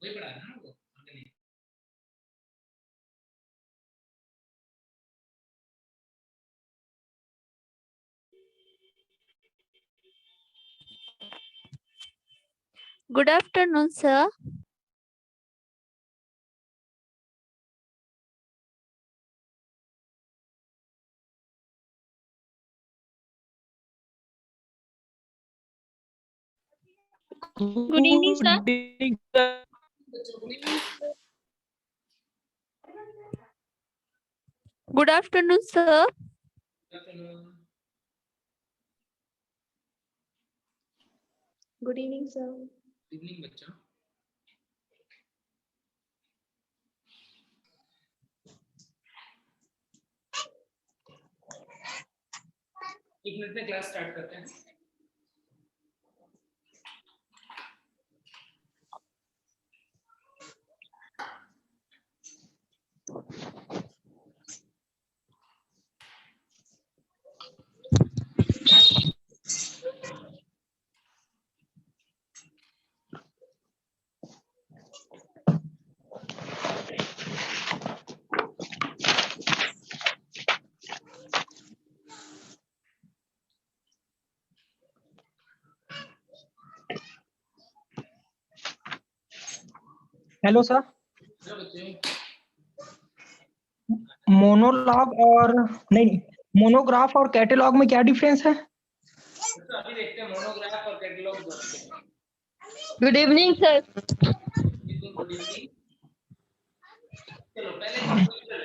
वही पढ़ा रहा ना वो आगे। Good afternoon, sir. Good evening, sir. Good afternoon, sir. Good evening, sir. Evening बच्चा। एक मिनट में क्लास स्टार्ट करते हैं। Hello sir. हेलो बच्चे। मोनोलॉग और नहीं मोनोग्राफ और कैटलॉग में क्या डिफरेंस है? तो अभी देखते हैं मोनोग्राफ और कैटलॉग दोनों। Good evening, sir. Good evening. चलो पहले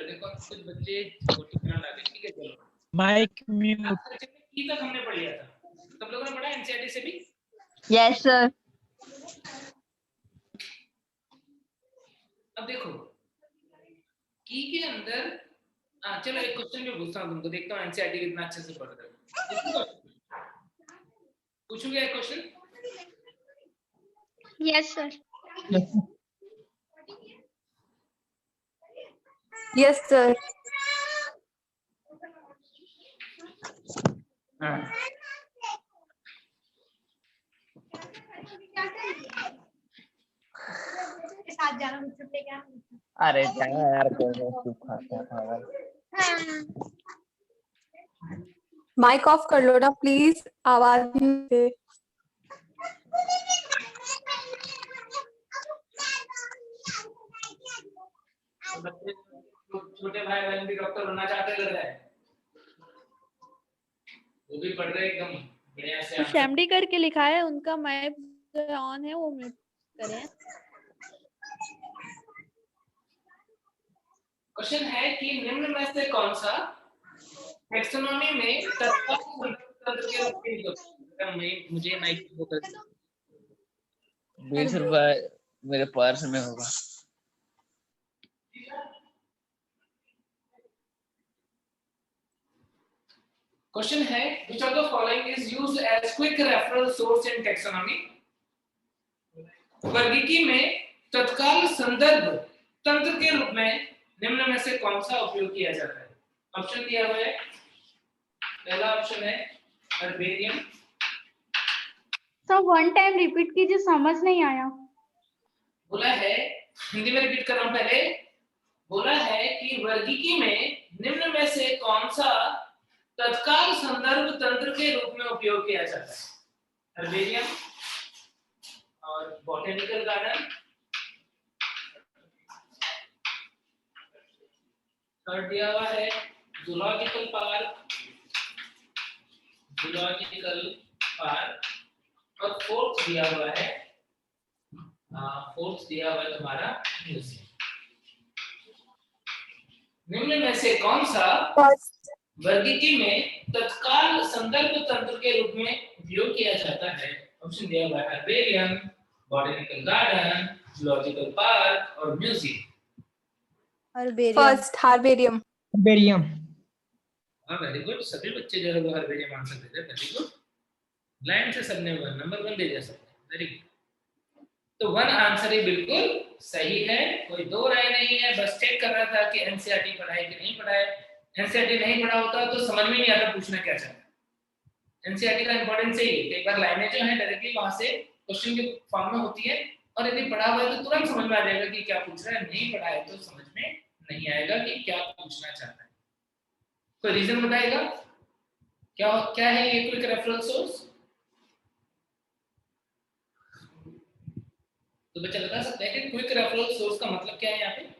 देखो कुछ बच्चे टिकना लगे, ठीक है। चलो माइक म्यूट। की तक हमने पढ़ लिया था, सब लोगों ने पढ़ा एनसीईआरटी से भी। Yes, sir. अब देखो की के अंदर चलो एक क्वेश्चन भी पूछता हूँ तुमको, देखता हूँ एनसीईआरटी कितना अच्छे से पढ़ रहे हो। पूछूंगा एक question. Yes, sir. Yes, sir. साथ जाना मुझसे क्या? अरे यार सूखा माइक ऑफ कर लो ना प्लीज, आवाज नहीं दे। छोटे भाई बहन भी डॉक्टर बनना चाहते लग रहा है, वो भी पढ़ रहे एकदम बढ़िया से। कुछ एमडी करके लिखा है, उनका माइक ऑन है, वो म्यूट करें। क्वेश्चन है कि निम्न में से कौन सा टैक्सोनॉमी में तत्काल तंत्र के रूप में उपयोग, मुझे माइक वो कर 20 रुपए मेरे पर्स में होगा। क्वेश्चन है which of the following is used as quick referral source in taxonomy? वर्गीकी में तत्काल संदर्भ तंत्र के रूप में निम्न में से कौन सा उपयोग किया जाता है? ऑप्शन दिया हुआ है। पहला ऑप्शन है herbarium. Sir one time repeat कीजिए, समझ नहीं आया। बोला है, हिंदी में रिपीट कर रहा हूं पहले। बोला है कि वर्गीकी में निम्न में से कौन सा तत्काल संदर्भ तंत्र के रूप में उपयोग किया जाता है? हर्बेरियम और बॉटेनिकल गार्डन। थर्ड दिया हुआ है जूलॉजिकल पार्क, और फोर्थ दिया हुआ है तुम्हारा म्यूजियम। निम्न में से कौन सा वर्गीकी में तत्काल संदर्भ तंत्र के रूप में उपयोग किया जाता है? ऑप्शन दिया हुआ है herbarium, botanical garden, zoological park और म्यूजियम। First herbarium. हर्बेरियम। हाँ वेरी गुड, सभी बच्चे जो है वो हर्बेरियम आंसर देते हैं। वेरी गुड, लाइन से सबने नंबर 1 दे दिया सबने। वेरी गुड, तो 1 आंसर ही बिल्कुल सही है, कोई दो राय नहीं है। बस चेक कर रहा था कि एनसीईआरटी पढ़ाई कि नहीं पढ़ाई। एनसीईआरटी नहीं पढ़ा होता तो समझ में नहीं आता पूछना क्या चाहता है। एनसीईआरटी का इंपॉर्टेंस यही है कि एक बार लाइनें जो है डायरेक्टली वहां से क्वेश्चन के फॉर्म में होती है, और यदि पढ़ा हुआ है तो तुरंत समझ में आ जाएगा कि क्या पूछ रहा है, नहीं पढ़ा है तो समझ में नहीं आएगा कि क्या पूछना चाहता है। कोई रीजन बताएगा क्या क्या है ये क्विक रेफरल सोर्स? तो बच्चा बता सकता है कि क्विक रेफरल सोर्स का मतलब क्या है यहाँ पे?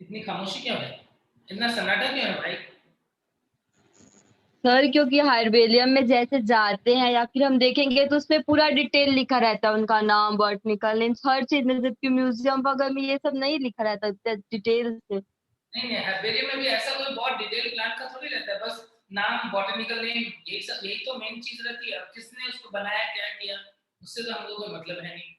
इतनी खामोशी क्यों है, इतना सन्नाटा क्यों है भाई? सर क्योंकि हाइड्रेलियम में जैसे जाते हैं या फिर हम देखेंगे तो उसमें पूरा डिटेल लिखा रहता है, उनका नाम, बॉटनिकल नेम, हर चीज में, जबकि म्यूजियम वगैरह में ये सब नहीं लिखा रहता डिटेल से। नहीं नहीं, हर्बेरियम में भी ऐसा कोई बहुत डिटेल प्लांट का थोड़ी रहता है, बस नाम, बॉटनिकल नेम, यही सब, यही तो मेन चीज रहती है। अब किसने उसको बनाया, क्या किया, उससे तो हम लोगों को मतलब है नहीं।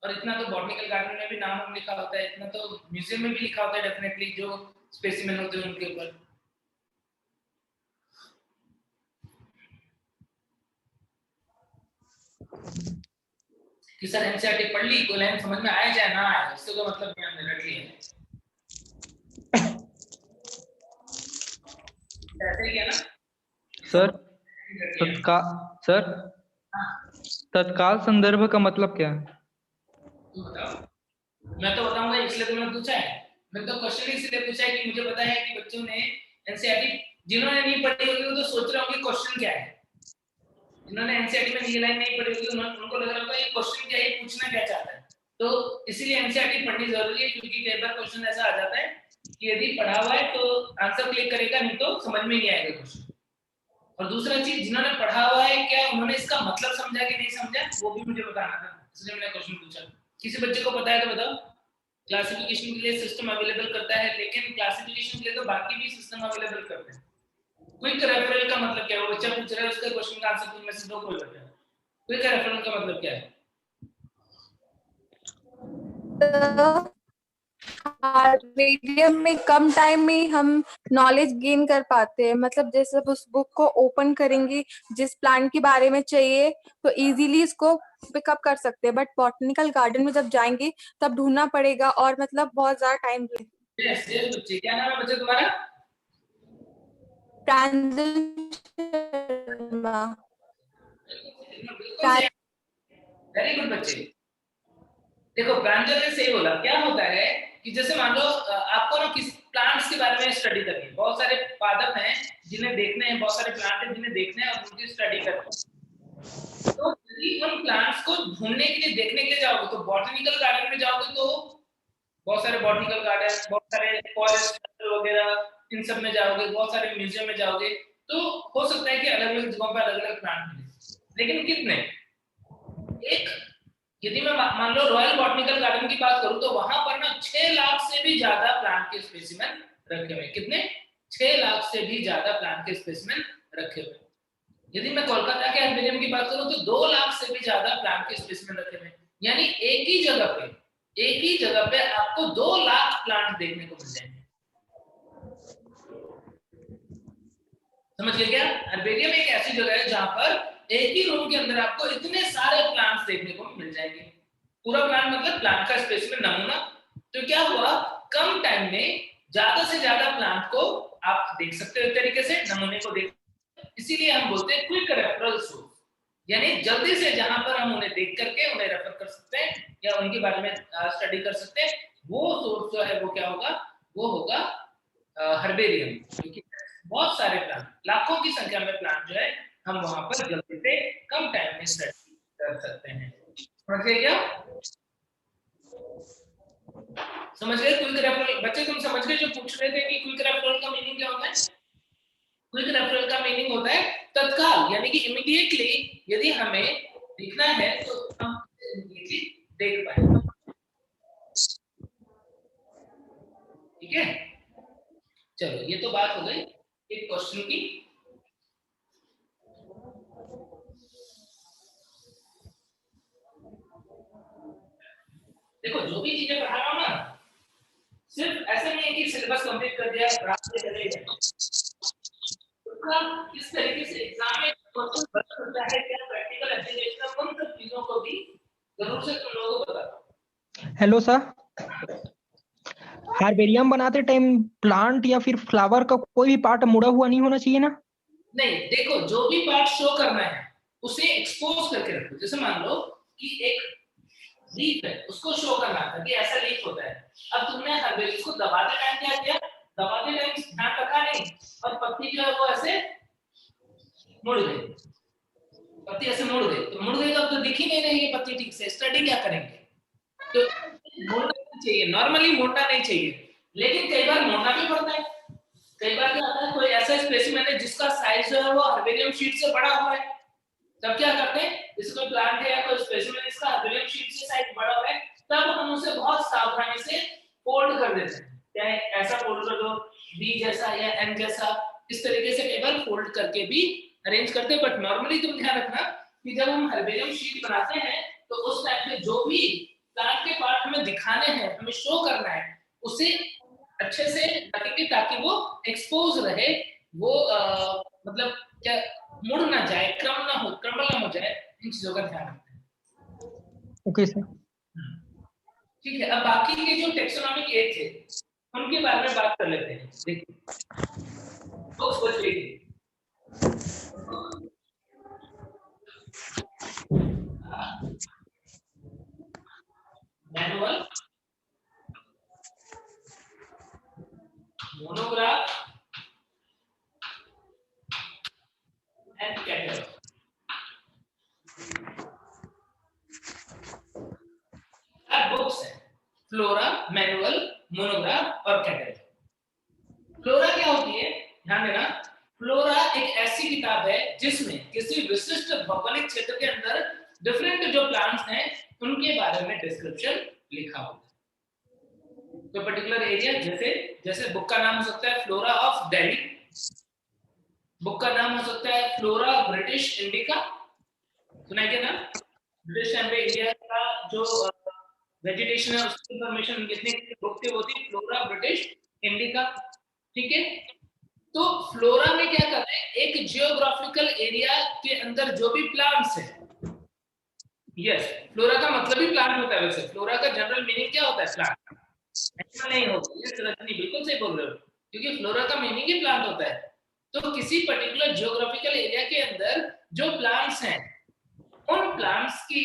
और इतना तो बॉटनिकल गार्डन में भी नाम लिखा होता है, इतना तो म्यूजियम में भी लिखा होता है डेफिनेटली, जो स्पेसिमेन होते हैं उनके ऊपर। कि सर एनसीईआरटी पढ़ ली, कोई लाइन समझ में आए चाहे ना आए, इससे कोई मतलब नहीं, हमने रट लिया है। ऐसे ही है ना सर? सर तत्काल संदर्भ का मतलब क्या है? तुम बताओ। मैं तो बताऊंगा इसलिए तो मैंने पूछा है, मैं तो क्वेश्चन इसलिए पूछा है कि मुझे पता है कि बच्चों ने एनसीईआरटी, जिन्होंने नहीं पढ़ी होगी वो तो सोच रहे होंगे क्वेश्चन क्या है। जिन्होंने एनसीईआरटी में ये लाइन नहीं पढ़ी होगी उनको लग रहा होगा ये क्वेश्चन क्या है, पूछना क्या चाहता है। तो इसीलिए एनसीईआरटी पढ़नी जरूरी है, क्योंकि कई बार क्वेश्चन ऐसा आ जाता है कि यदि पढ़ा हुआ है तो आंसर क्लिक करेगा, नहीं तो समझ में नहीं आएगा क्वेश्चन। और दूसरा चीज, जिन्होंने पढ़ा हुआ है क्या उन्होंने इसका मतलब समझा कि नहीं समझा, वो भी मुझे बताना था, इसलिए मैंने क्वेश्चन पूछा। किसी बच्चे को पता है तो बताओ। क्लासिफिकेशन के लिए सिस्टम अवेलेबल करता है, लेकिन क्लासिफिकेशन के लिए तो बाकी भी सिस्टम अवेलेबल करते हैं। क्विक रेफरल का मतलब क्या है, वो बच्चा पूछ रहा है, उसका क्वेश्चन का आंसर तुम में से दो कोई बता। क्विक रेफरल का मतलब क्या है? मीडियम में कम टाइम में हम नॉलेज गेन कर पाते हैं। मतलब जैसे उस बुक को ओपन करेंगे, जिस प्लांट के बारे में चाहिए तो इजीली इसको पिकअप कर सकते हैं। बट बॉटनिकल गार्डन में जब जाएंगे तब ढूंढना पड़ेगा और मतलब बहुत ज्यादा टाइम लगेगा। यस यस बच्चे, क्या नाम है बच्चे तुम्हारा? प्रांजल शर्मा। वेरी गुड बच्चे। देखो प्रांजल ने सही बोला। क्या होता है कि जैसे मान लो आपको ना किस प्लांट्स के बारे में स्टडी करनी है, बहुत सारे पादप हैं जिन्हें देखने हैं, बहुत सारे प्लांट हैं जिन्हें देखना है और उनकी स्टडी करनी है। तो यदि उन प्लांट्स को ढूंढने के लिए, देखने के लिए जाओगे तो बॉटनिकल गार्डन में जाओगे तो बहुत सारे बॉटनिकल गार्डन, बहुत सारे फॉरेस्ट वगैरह, इन सब में जाओगे, बहुत सारे म्यूजियम में जाओगे, तो हो सकता है कि अलग अलग जगहों पर अलग अलग प्लांट मिले, लेकिन कितने? एक, यदि मैं मान लो रॉयल बॉटनिकल गार्डन की बात करूं तो वहां पर ना 6 लाख से भी ज्यादा प्लांट के स्पेसिमेन रखे हुए। कितने? 6 लाख से भी ज्यादा प्लांट के स्पेसिमेन रखे हुए। यदि मैं कोलकाता के हर्बेरियम की बात करूं तो 2 लाख से भी ज्यादा प्लांट के स्पेसिमेन रखे हुए। यानी एक ही जगह पे आपको 2 लाख प्लांट देखने को मिल जाएंगे। समझ गए क्या? हर्बेरियम एक ऐसी जगह है जहां पर एक ही रूम के अंदर आपको इतने सारे प्लांट्स देखने को मिल जाएंगे। पूरा प्लांट मतलब प्लांट का स्पेसिमेन, नमूना। तो क्या हुआ, कम टाइम में ज्यादा से ज्यादा प्लांट को आप देख सकते हो, एक तरीके से नमूने को देख। इसीलिए हम बोलते हैं क्विक रेफरल सोर्स, यानी जल्दी से जहां पर हम उन्हें देख करके उन्हें रेफर कर सकते हैं या उनके बारे में स्टडी कर सकते हैं, वो सोर्स जो है वो क्या होगा, वो होगा हर्बेरियम। क्योंकि बहुत सारे प्लांट, लाखों की संख्या में प्लांट जो है हम वहां पर जल्दी से कम टाइम में स्टडी कर सकते हैं। समझ गए क्या? समझ गए क्विक रेफरल? बच्चे तुम समझ गए जो पूछ रहे थे कि क्विक रेफरल का मीनिंग क्या होता है? क्विक रेफरल का मीनिंग होता है तत्काल, यानी कि इमीडिएटली यदि हमें दिखना है तो हम इमीडिएटली देख पाएंगे। ठीक है, चलो ये तो बात हो गई एक क्वेश्चन की। देखो जो भी चीजें पढ़ा रहा हूं ना, सिर्फ ऐसा नहीं है कि सिलेबस कंप्लीट कर दिया रास्ते चले गए। उसका किस तरीके से एग्जाम में क्वेश्चन बन सकता है, क्या प्रैक्टिकल एप्लीकेशन, उन सब चीजों को भी जरूर से तुम लोगों को बताता हूं। हेलो सर, हार्बेरियम बनाते टाइम प्लांट या फिर फ्लावर का कोई भी पार्ट मुड़ा हुआ नहीं होना चाहिए ना? नहीं, देखो जो भी पार्ट शो करना है उसे एक्सपोज करके रखो। जैसे मान लो कि एक लीफ है, उसको शो करना था कि ऐसा लीफ होता है। अब तुमने हार्बेरियम को दबाते टाइम क्या किया, दबाते टाइम ध्यान रखा नहीं और पत्ती जो है वो ऐसे मुड़ गई, पत्ती ऐसे मुड़ गई। तो मुड़ गई तो दिख ही नहीं रही है पत्ती ठीक से, स्टडी क्या करेंगे? तो मोड़ना नहीं चाहिए, नॉर्मली मोड़ना नहीं चाहिए, लेकिन कई बार मोड़ना भी पड़ता है। कई बार क्या होता है, कोई ऐसा स्पेसिमेन है जिसका साइज जो है वो हार्बेरियम शीट से बड़ा हुआ है, तब क्या करते हैं, जैसे कोई प्लांट है या कोई स्पेसिमेन इसका हार्बेरियम शीट से साइज बड़ा हुआ है, तब हम उसे बहुत सावधानी से फोल्ड कर देते हैं। चाहे ऐसा फोल्ड कर दो बी जैसा या एन जैसा, इस तरीके से कई बार फोल्ड करके भी अरेंज करते हैं। बट नॉर्मली तुम ध्यान रखना कि जब हम हार्बेरियम शीट बनाते हैं तो उस टाइम पे जो भी प्लांट के पार्ट हमें दिखाने हैं, हमें शो करना है, उसे अच्छे से रखेंगे ताकि वो एक्सपोज रहे, वो मतलब क्या मुड़ ना जाए, क्रम्बल ना हो जाए, इन चीजों का ध्यान रखते हैं। Okay sir. ठीक है, अब बाकी के जो टेक्सोनॉमिक एज थे उनके बारे में बात कर लेते हैं। देखिए बुक्स खोज लीजिए। Manual, monograph and catalogue. Books है फ्लोरा, मैनुअल, मोनोग्राफ और कैटलॉग। फ्लोरा क्या होती है, ध्यान देना, फ्लोरा एक ऐसी किताब है जिसमें किसी विशिष्ट भौगोलिक क्षेत्र के अंदर डिफरेंट जो प्लांट्स हैं उनके बारे में डिस्क्रिप्शन लिखा होता है। तो पर्टिकुलर एरिया, जैसे बुक का नाम हो सकता है फ्लोरा ऑफ दिल्ली, बुक का नाम हो सकता है फ्लोरा ब्रिटिश इंडिका, सुना है क्या ना? ब्रिटिश एंड इंडिया का जो वेजिटेशन है उसकी इंफॉर्मेशन लिखने की बुक थी, वो थी फ्लोरा ब्रिटिश इंडिका। ठीक है, तो फ्लोरा में क्या करते हैं, एक जियोग्राफिकल एरिया के अंदर जो भी प्लांट्स है, यस फ्लोरा का मतलब ही प्लांट होता है। वैसे फ्लोरा का जनरल मीनिंग क्या होता है, प्लांट, ऐसा नहीं होता। यस रजनी बिल्कुल सही बोल रहे हो, क्योंकि फ्लोरा का मीनिंग ही प्लांट होता है। तो किसी पर्टिकुलर जियोग्राफिकल एरिया के अंदर जो प्लांट्स हैं उन प्लांट्स की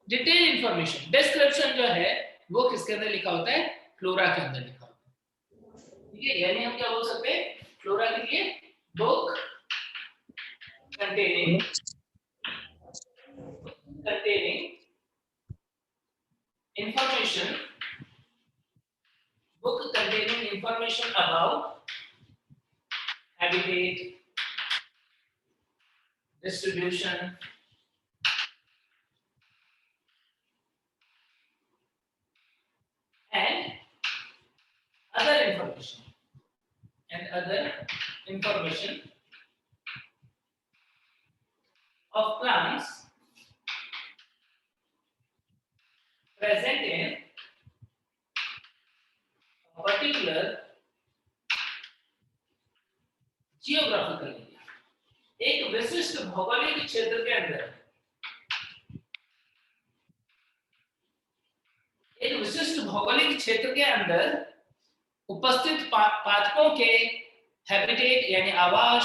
डिटेल इंफॉर्मेशन, डिस्क्रिप्शन जो है वो किसके अंदर लिखा होता है, फ्लोरा के अंदर लिखा होता है। ठीक है, यानी हम क्या बोल सकते हैं, फ्लोरा के लिए book containing information, book containing information about habitat, distribution, and other information of plants present in a particular geographical area, एक विशिष्ट भौगोलिक क्षेत्र के अंदर, एक विशिष्ट भौगोलिक क्षेत्र के अंदर उपस्थित पादपों के हैबिटेट यानी आवास,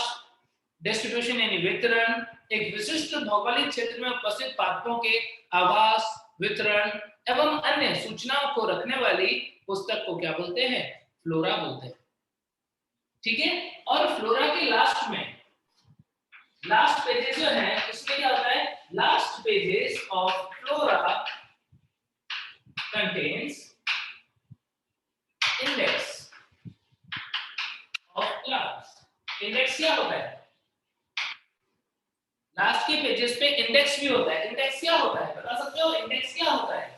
डिस्ट्रीब्यूशन यानी वितरण, एक विशिष्ट भौगोलिक क्षेत्र में उपस्थित पादपों के आवास, वितरण एवं अन्य सूचनाओं को रखने वाली पुस्तक को क्या बोलते हैं, फ्लोरा बोलते हैं। ठीक है, और फ्लोरा के लास्ट में लास्ट पेजेस जो है उसमें क्या होता है, last pages of flora contains index of plants। Index क्या होता है, लास्ट के पेजेस पे इंडेक्स भी होता है। इंडेक्स क्या होता है, बता सकते हो इंडेक्स क्या होता है?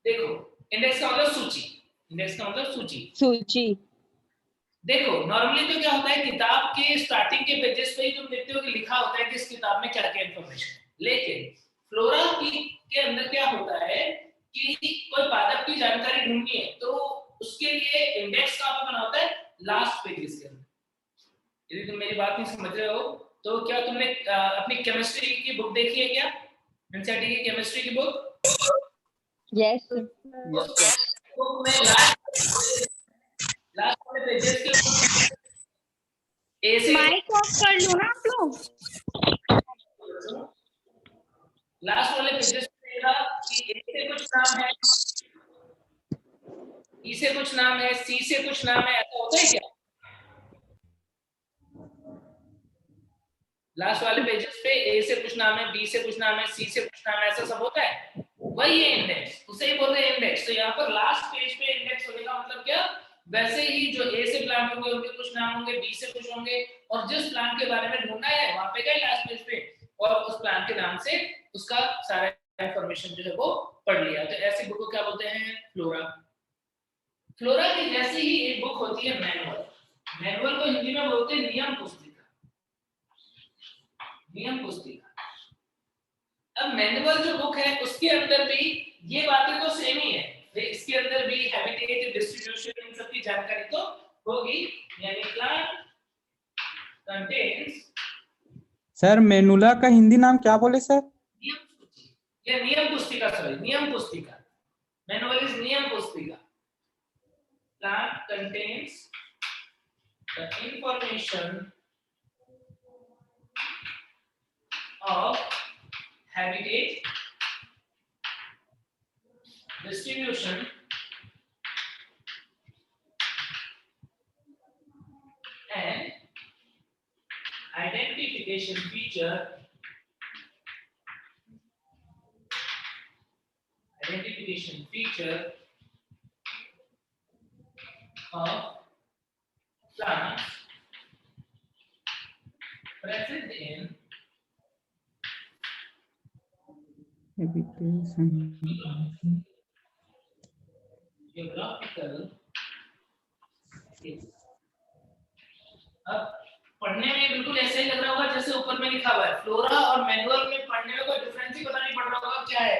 देखो इंडेक्स का मतलब सूची, इंडेक्स का मतलब सूची। देखो नॉर्मली तो क्या होता है, किताब के स्टार्टिंग के पेजेस पे ही तुम देखते हो कि लिखा होता है कि इस किताब में क्या क्या इंफॉर्मेशन, लेकिन फ्लोरा के अंदर क्या होता है कि कोई पादप की जानकारी ढूंढनी है तो उसके लिए इंडेक्स कहां पे बना होता है, लास्ट पेजेस के अंदर। यदि तुम मेरी बात नहीं समझ रहे हो तो क्या तुमने अपनी केमिस्ट्री की बुक देखी है क्या, एनसीईआरटी की केमिस्ट्री की बुक? यस। बुक में लास्ट वाले पेजेस के ए से माइक ऑफ कर लो ना आप लोग। लास्ट वाले पेजेस पे देखा कि ए से कुछ नाम है, ई से कुछ नाम है, सी से कुछ नाम है, ऐसा होता है क्या? लास्ट वाले पेजेस पे ए से कुछ नाम है, बी से कुछ नाम है, सी से कुछ नाम है, ऐसा सब होता है। वही है इंडेक्स, उसे ही बोलते हैं इंडेक्स। तो यहाँ पर लास्ट पेज पे इंडेक्स होने का मतलब क्या? वैसे ही जो ए से प्लांट होंगे उनके कुछ नाम होंगे, बी से कुछ होंगे, और जिस प्लांट के बारे में ढूंढना है वहां पे गए लास्ट पेज पे और उस प्लांट के नाम से उसका सारा इंफॉर्मेशन जो है वो पढ़ लिया। तो ऐसी बुक को क्या बोलते हैं? फ्लोरा। फ्लोरा की जैसी ही एक बुक होती है मैनुअल। मैनुअल को हिंदी में बोलते हैं नियम पुस्तिका। नियम पुस्तिका। अब मैनुअल जो बुक है उसके अंदर भी ये बातें तो सेम ही है, इसके अंदर भी हैबिटेट, डिस्ट्रीब्यूशन, इन सब की जानकारी तो होगी। यानी प्लांट कंटेन्स। सर मेनुला का हिंदी नाम क्या बोले सर? नियम सूची या नियम पुस्तिका, सॉरी नियम पुस्तिका। मैनुअल इज नियम पुस्तिका। Plant contains the information of habitat, distribution, and identification feature of plants present in geographical space। अब पढ़ने में बिल्कुल ऐसे ही लग रहा होगा जैसे ऊपर में लिखा हुआ है। फ्लोरा और मैनुअल में पढ़ने में कोई डिफरेंस ही पता नहीं पड़ रहा होगा क्या है।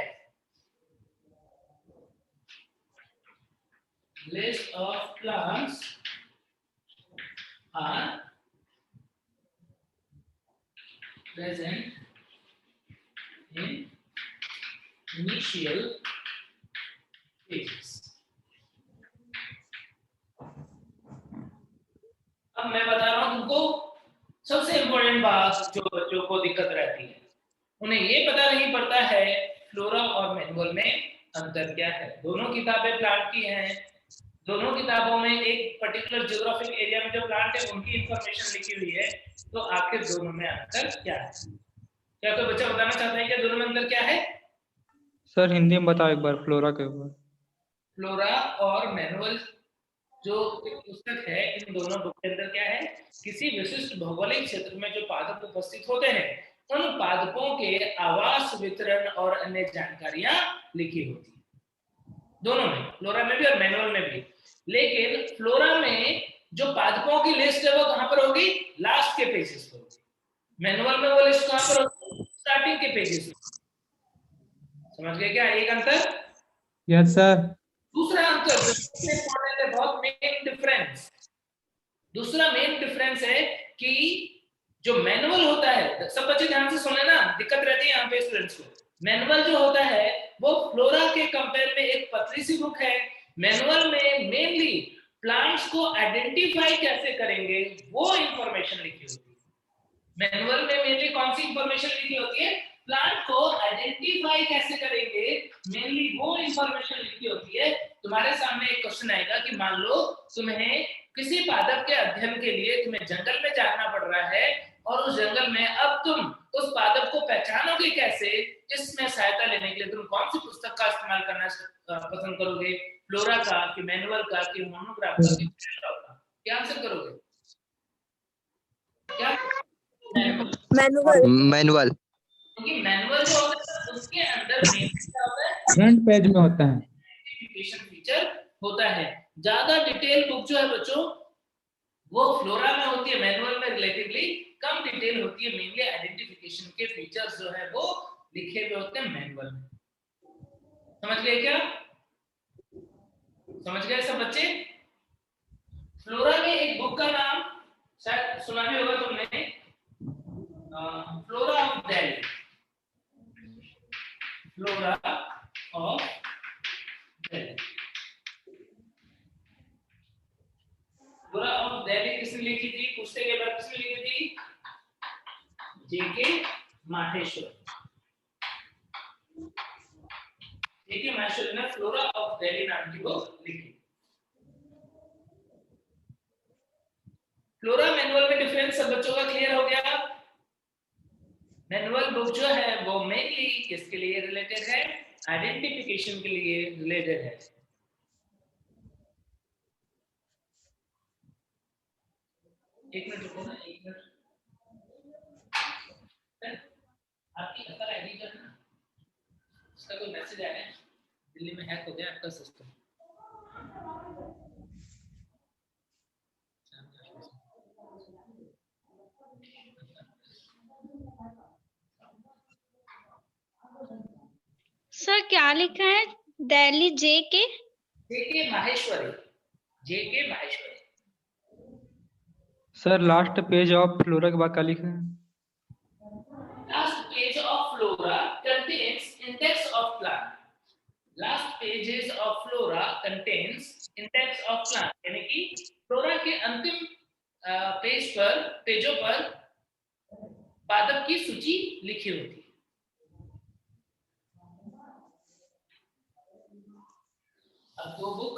List of plants are present in initial phases। अब मैं बता रहा हूं तुमको सबसे इंपॉर्टेंट बात जो बच्चों को दिक्कत रहती है, उन्हें ये पता नहीं पड़ता है फ्लोरा और मैनुअल में अंतर क्या है। दोनों किताबें प्लांट की हैं, दोनों किताबों में एक पर्टिकुलर ज्योग्राफिक एरिया में जो प्लांट है उनकी इंफॉर्मेशन लिखी हुई है, तो आखिर दोनों में अंतर क्या है? क्या कोई बच्चा बताना चाहता है कि दोनों में अंतर क्या है? सर हिंदी में बताओ एक बार फ्लोरा के ऊपर। फ्लोरा और मैनुअल जो पुस्तक है, इन दोनों बुक के अंदर क्या है? किसी विशिष्ट भौगोलिक क्षेत्र में जो पादप उपस्थित होते हैं उन पादपों के आवास, वितरण और अन्य जानकारियां लिखी होती है। दोनों में, फ्लोरा में भी और मैनुअल में भी। लेकिन फ्लोरा में जो पादपों की लिस्ट है वो कहां पर होगी? लास्ट के पेजेस पर होगी। मैनुअल में वो लिस्ट कहां पर होगी? स्टार्टिंग के पेजेस पर। समझ गए क्या एक अंतर? Yes sir. दूसरा अंतर इंपॉर्टेंट है, बहुत मेन डिफरेंस। दूसरा मेन डिफरेंस है कि जो मैनुअल होता है, सब बच्चे ध्यान से सुन लेना, दिक्कत रहती है यहाँ पे स्टूडेंट्स को। मैनुअल जो होता है वो फ्लोरा के कंपेयर में एक पतली सी बुक है। मैनुअल में मेनली प्लांट्स को आइडेंटिफाई कैसे करेंगे वो इंफॉर्मेशन लिखी होती है। मैनुअल में मेनली कौन सी इंफॉर्मेशन लिखी होती है? प्लांट को आइडेंटिफाई कैसे करेंगे, मेनली वो इंफॉर्मेशन लिखी होती है। तुम्हारे सामने एक क्वेश्चन आएगा कि मान लो तुम्हें किसी पादप के अध्ययन के लिए तुम्हें जंगल में जाना पड़ रहा है और उस जंगल में अब तुम उस पादप को पहचानोगे कैसे? इसमें सहायता लेने के लिए तुम कौन सी पुस्तक का इस्तेमाल करना पसंद करोगे? फ्लोरा का कि मैनुअल का कि मोनोग्राफ का कि का? क्या आंसर करोगे? क्या? मैनुअल। क्योंकि मैनुअल जो होता है उसके अंदर मेन क्या होता है? फ्रंट पेज में होता है, आइडेंटिफिकेशन फीचर होता है। ज्यादा डिटेल बुक जो है बच्चों वो फ्लोरा में होती है, मैनुअल में रिलेटिवली कम डिटेल होती है। मेनली आइडेंटिफिकेशन के फीचर्स जो है वो लिखे हुए होते हैं मैनुअल में। समझ गए क्या? समझ गए सब बच्चे? फ्लोरा में एक बुक का नाम शायद सुना भी होगा तुमने, flora of Delhi. Flora of Delhi. JK Maheshwari. JK Maheshwari ने फ्लोरा ऑफ दिल्ली नाम की बुक लिखी। फ्लोरा मैनुअल में डिफरेंस सब बच्चों का क्लियर हो गया। मैनुअल बुक जो है वो मेनली किसके लिए रिलेटेड है? आइडेंटिफिकेशन के लिए रिलेटेड है। एक मिनट रुको ना, एक मिनट। आपकी एप्पल आईडी जो है ना, उसका कोई मैसेज आया है? दिल्ली में हैक हो गया आपका सिस्टम। सर क्या लिखा है? Delhi JK Maheshwari. JK Maheshwari. Sir last page of flora के बाद क्या लिखा है? Last page of flora contains index of plant. Last pages of flora contains index of plant. यानी कि फ्लोरा के अंतिम पेजों पर पादप की सूची लिखी होती है। अब दो बुक,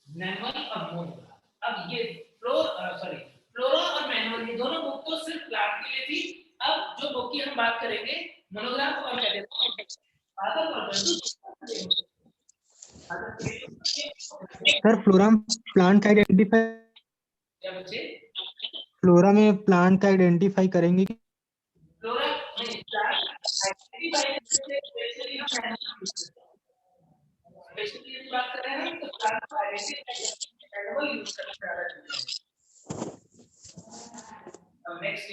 मैनुअल और मोनोग्राफ। अब ये फ्लोरा और मैनुअल, ये दोनों बुक तो सिर्फ प्लांट के लिए थी। अब जो बुक की हम बात करेंगे, मोनोग्राफ और सर फ्लोरा में प्लांट का आइडेंटिफाई, क्या बच्चे? फ्लोरा में प्लांट का आइडेंटिफाई करेंगे? फ्लोरा में प्लांट आइडेंटिफाई स्पेशली बात कर रहे हैं तो प्लांट का आइडेंटिफाई यूज करना है। अब नेक्स्ट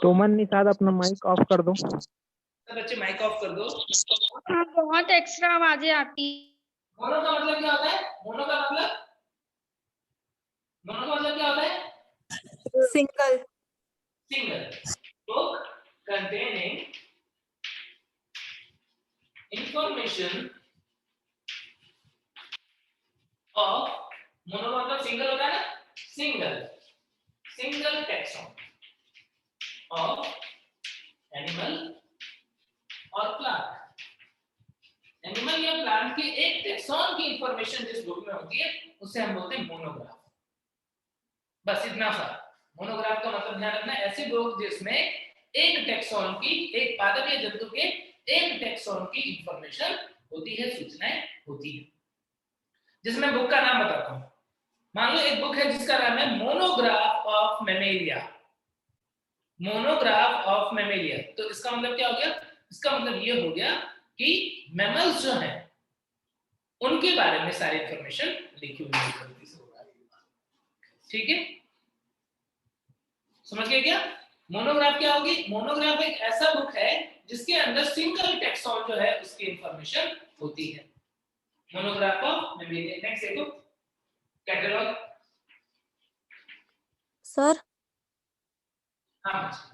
तोमन निषाद अपना माइक ऑफ कर दो। बच्चे माइक ऑफ कर दो। हाँ, बहुत एक्स्ट्रा आवाजें आती। मोनो का मतलब क्या होता है? मोनो का मतलब क्या होता है? Single. Book containing information of, mono मतलब सिंगल होता है ना, सिंगल taxon of animal और प्लांट। एनिमल या प्लांट के एक टैक्सॉन की इंफॉर्मेशन जिस बुक में होती है उसे हम बोलते हैं मोनोग्राफ। बस इतना सा। मोनोग्राफ का मतलब ध्यान रखना, ऐसी बुक जिसमें एक टैक्सॉन की, एक पादप या जंतु के एक टैक्सॉन की इंफॉर्मेशन होती है, सूचनाएं होती है। जिसमें बुक का नाम बताता हूं। मान लो एक बुक है जिसका नाम है monograph of Mammalia. Monograph of Mammalia, तो इसका मतलब क्या हो गया? इसका मतलब ये हो गया कि मैमल्स जो हैं उनके बारे में सारी इंफॉर्मेशन लिखी हुई है। ठीक है, समझ गए क्या? मोनोग्राफ क्या होगी? मोनोग्राफ एक ऐसा बुक है जिसके अंदर सिंगल टैक्सॉन जो है उसकी इंफॉर्मेशन होती है। Monograph of Mammalia. नेक्स्ट देखो, कैटलॉग। सर हाँ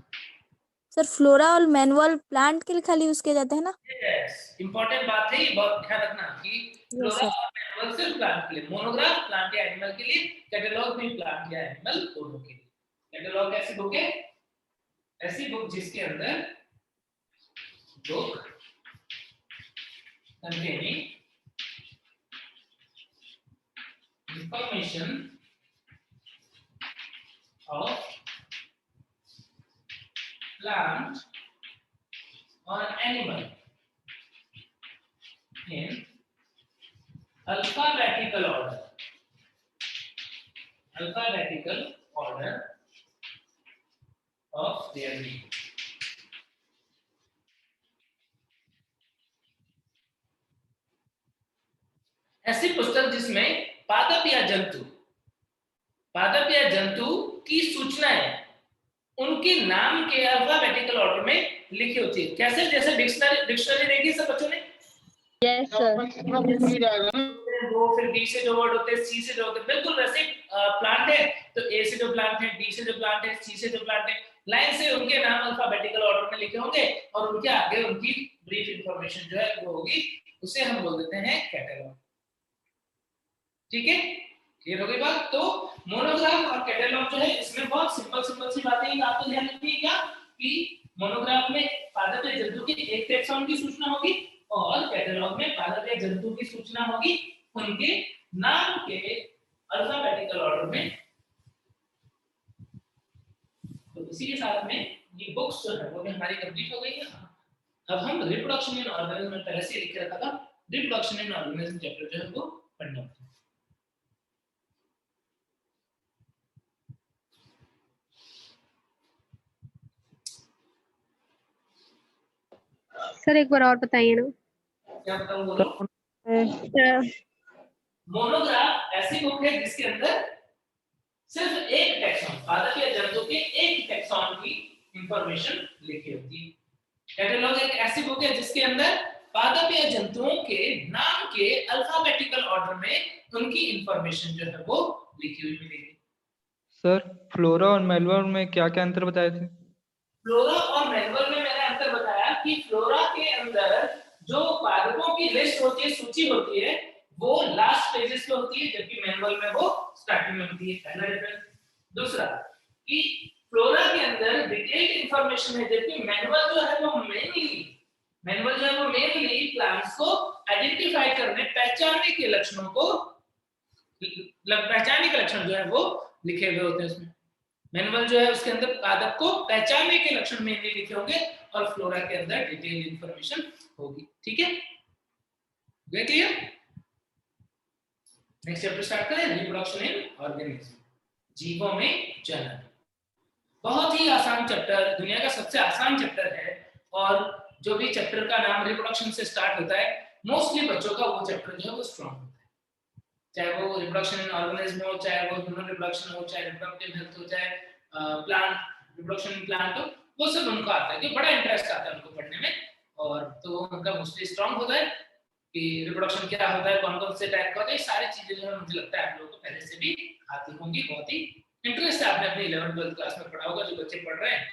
सर, फ्लोरा और मैनुअल प्लांट के लिए खाली यूज किए जाते हैं ना? यस, इंपॉर्टेंट बात है, ये बहुत ध्यान रखना कि फ्लोरा और मैनुअल सिर्फ प्लांट के लिए, मोनोग्राफ प्लांट या एनिमल के लिए, कैटलॉग भी प्लांट या एनिमल दोनों के लिए। कैटलॉग ऐसी बुक है, ऐसी बुक जिसके अंदर book containing information of plant or animal in alphabetical order. Alphabetical order of their name. ऐसी पुस्तक जिसमें पादप या जंतु की सूचनाएं उनके नाम के अल्फाबेटिकल ऑर्डर में लिखी होती है। कैसे? जैसे डिक्शनरी देखी सब बच्चों ने? Yes sir. वो फिर बी से जो वर्ड होते हैं, सी से जो होते हैं, बिल्कुल वैसे प्लांट है तो ए से जो प्लांट है, बी से जो प्लांट है, सी से जो प्लांट है, लाइन से उनके नाम अल्फाबेटिकल ऑर्डर में लिखे होंगे और उनके आगे उनकी ब्रीफ इंफॉर्मेशन जो है वो होगी, उसे हम बोल देते हैं कैटलॉग। ठीक है, क्लियर हो गई बात। तो मोनोग्राफ और कैटलॉग जो है इसमें बहुत सिंपल सी बातें हैं, आपको ध्यान रखनी है क्या कि मोनोग्राफ में पादप या जंतु की एक टैक्सॉन की सूचना होगी और कैटलॉग में पादप या जंतु की सूचना होगी उनके नाम के अल्फाबेटिकल ऑर्डर में। तो इसी के साथ में ये बुक्स जो है वो भी हमारी कंप्लीट हो गई है। अब हम रिप्रोडक्शन इन ऑर्गेनिज्म में पहले से लिख रखा था, रिप्रोडक्शन इन ऑर्गेनिज्म चैप्टर जो है वो पढ़ना होता है। सर एक बार और बताइए ना। क्या बताऊं, बोलो। मोनोग्राफ ऐसी बुक है जिसके अंदर सिर्फ एक टैक्सॉन, पादप या जंतु के एक टैक्सॉन की इंफॉर्मेशन लिखी होती है। कैटलॉग एक ऐसी बुक है जिसके अंदर पादप या जंतुओं के नाम के अल्फाबेटिकल ऑर्डर में उनकी इंफॉर्मेशन जो है वो लिखी हुई मिलेगी। सर फ्लोरा और मेलवर में क्या क्या अंतर बताए थे? फ्लोरा और मैनुअल में मैंने अंतर बताया कि फ्लोरा के अंदर जो पादपों की लिस्ट होती है, सूची होती है, वो लास्ट पेजेस पे होती है, जबकि मैनुअल में वो स्टार्टिंग में होती है। पहला डिफरेंस। दूसरा कि फ्लोरा के अंदर डिटेल्ड इंफॉर्मेशन है, जबकि मैनुअल जो है वो मेनली प्लांट्स को आइडेंटिफाई करने, पहचानने के लक्षण जो है वो लिखे हुए होते हैं उसमें। मैनुअल जो है उसके अंदर पादप को पहचानने के लक्षण मेनली लिखे होंगे और फ्लोरा के अंदर डिटेल इंफॉर्मेशन होगी। ठीक है, क्लियर। नेक्स्ट चैप्टर स्टार्ट करें, रिप्रोडक्शन इन ऑर्गेनिज्म, जीवों में जनन। बहुत ही आसान चैप्टर, दुनिया का सबसे आसान चैप्टर है और जो भी चैप्टर का नाम रिप्रोडक्शन से स्टार्ट होता है, मोस्टली बच्चों का वो चैप्टर जो है वो स्ट्रांग होता है, चाहे वो रिप्रोडक्शन इन ऑर्गेनिज्म हो, चाहे वो ह्यूमन रिप्रोडक्शन हो, चाहे रिप्रोडक्टिव हेल्थ हो, चाहे प्लांट रिप्रोडक्शन इन प्लांट हो, वो सब उनको आता है, कि बड़ा इंटरेस्ट आता है उनको पढ़ने में। और तो उनका मोस्टली स्ट्रांग होता है कि रिप्रोडक्शन क्या होता है, कौन कौन से टाइप का होता है, सारी चीजें जो है मुझे लगता है आप लोगों को पहले से भी आती होंगी। बहुत ही इंटरेस्ट है, आपने अपनी 11th-12th क्लास में पढ़ा होगा। जो बच्चे पढ़ रहे हैं,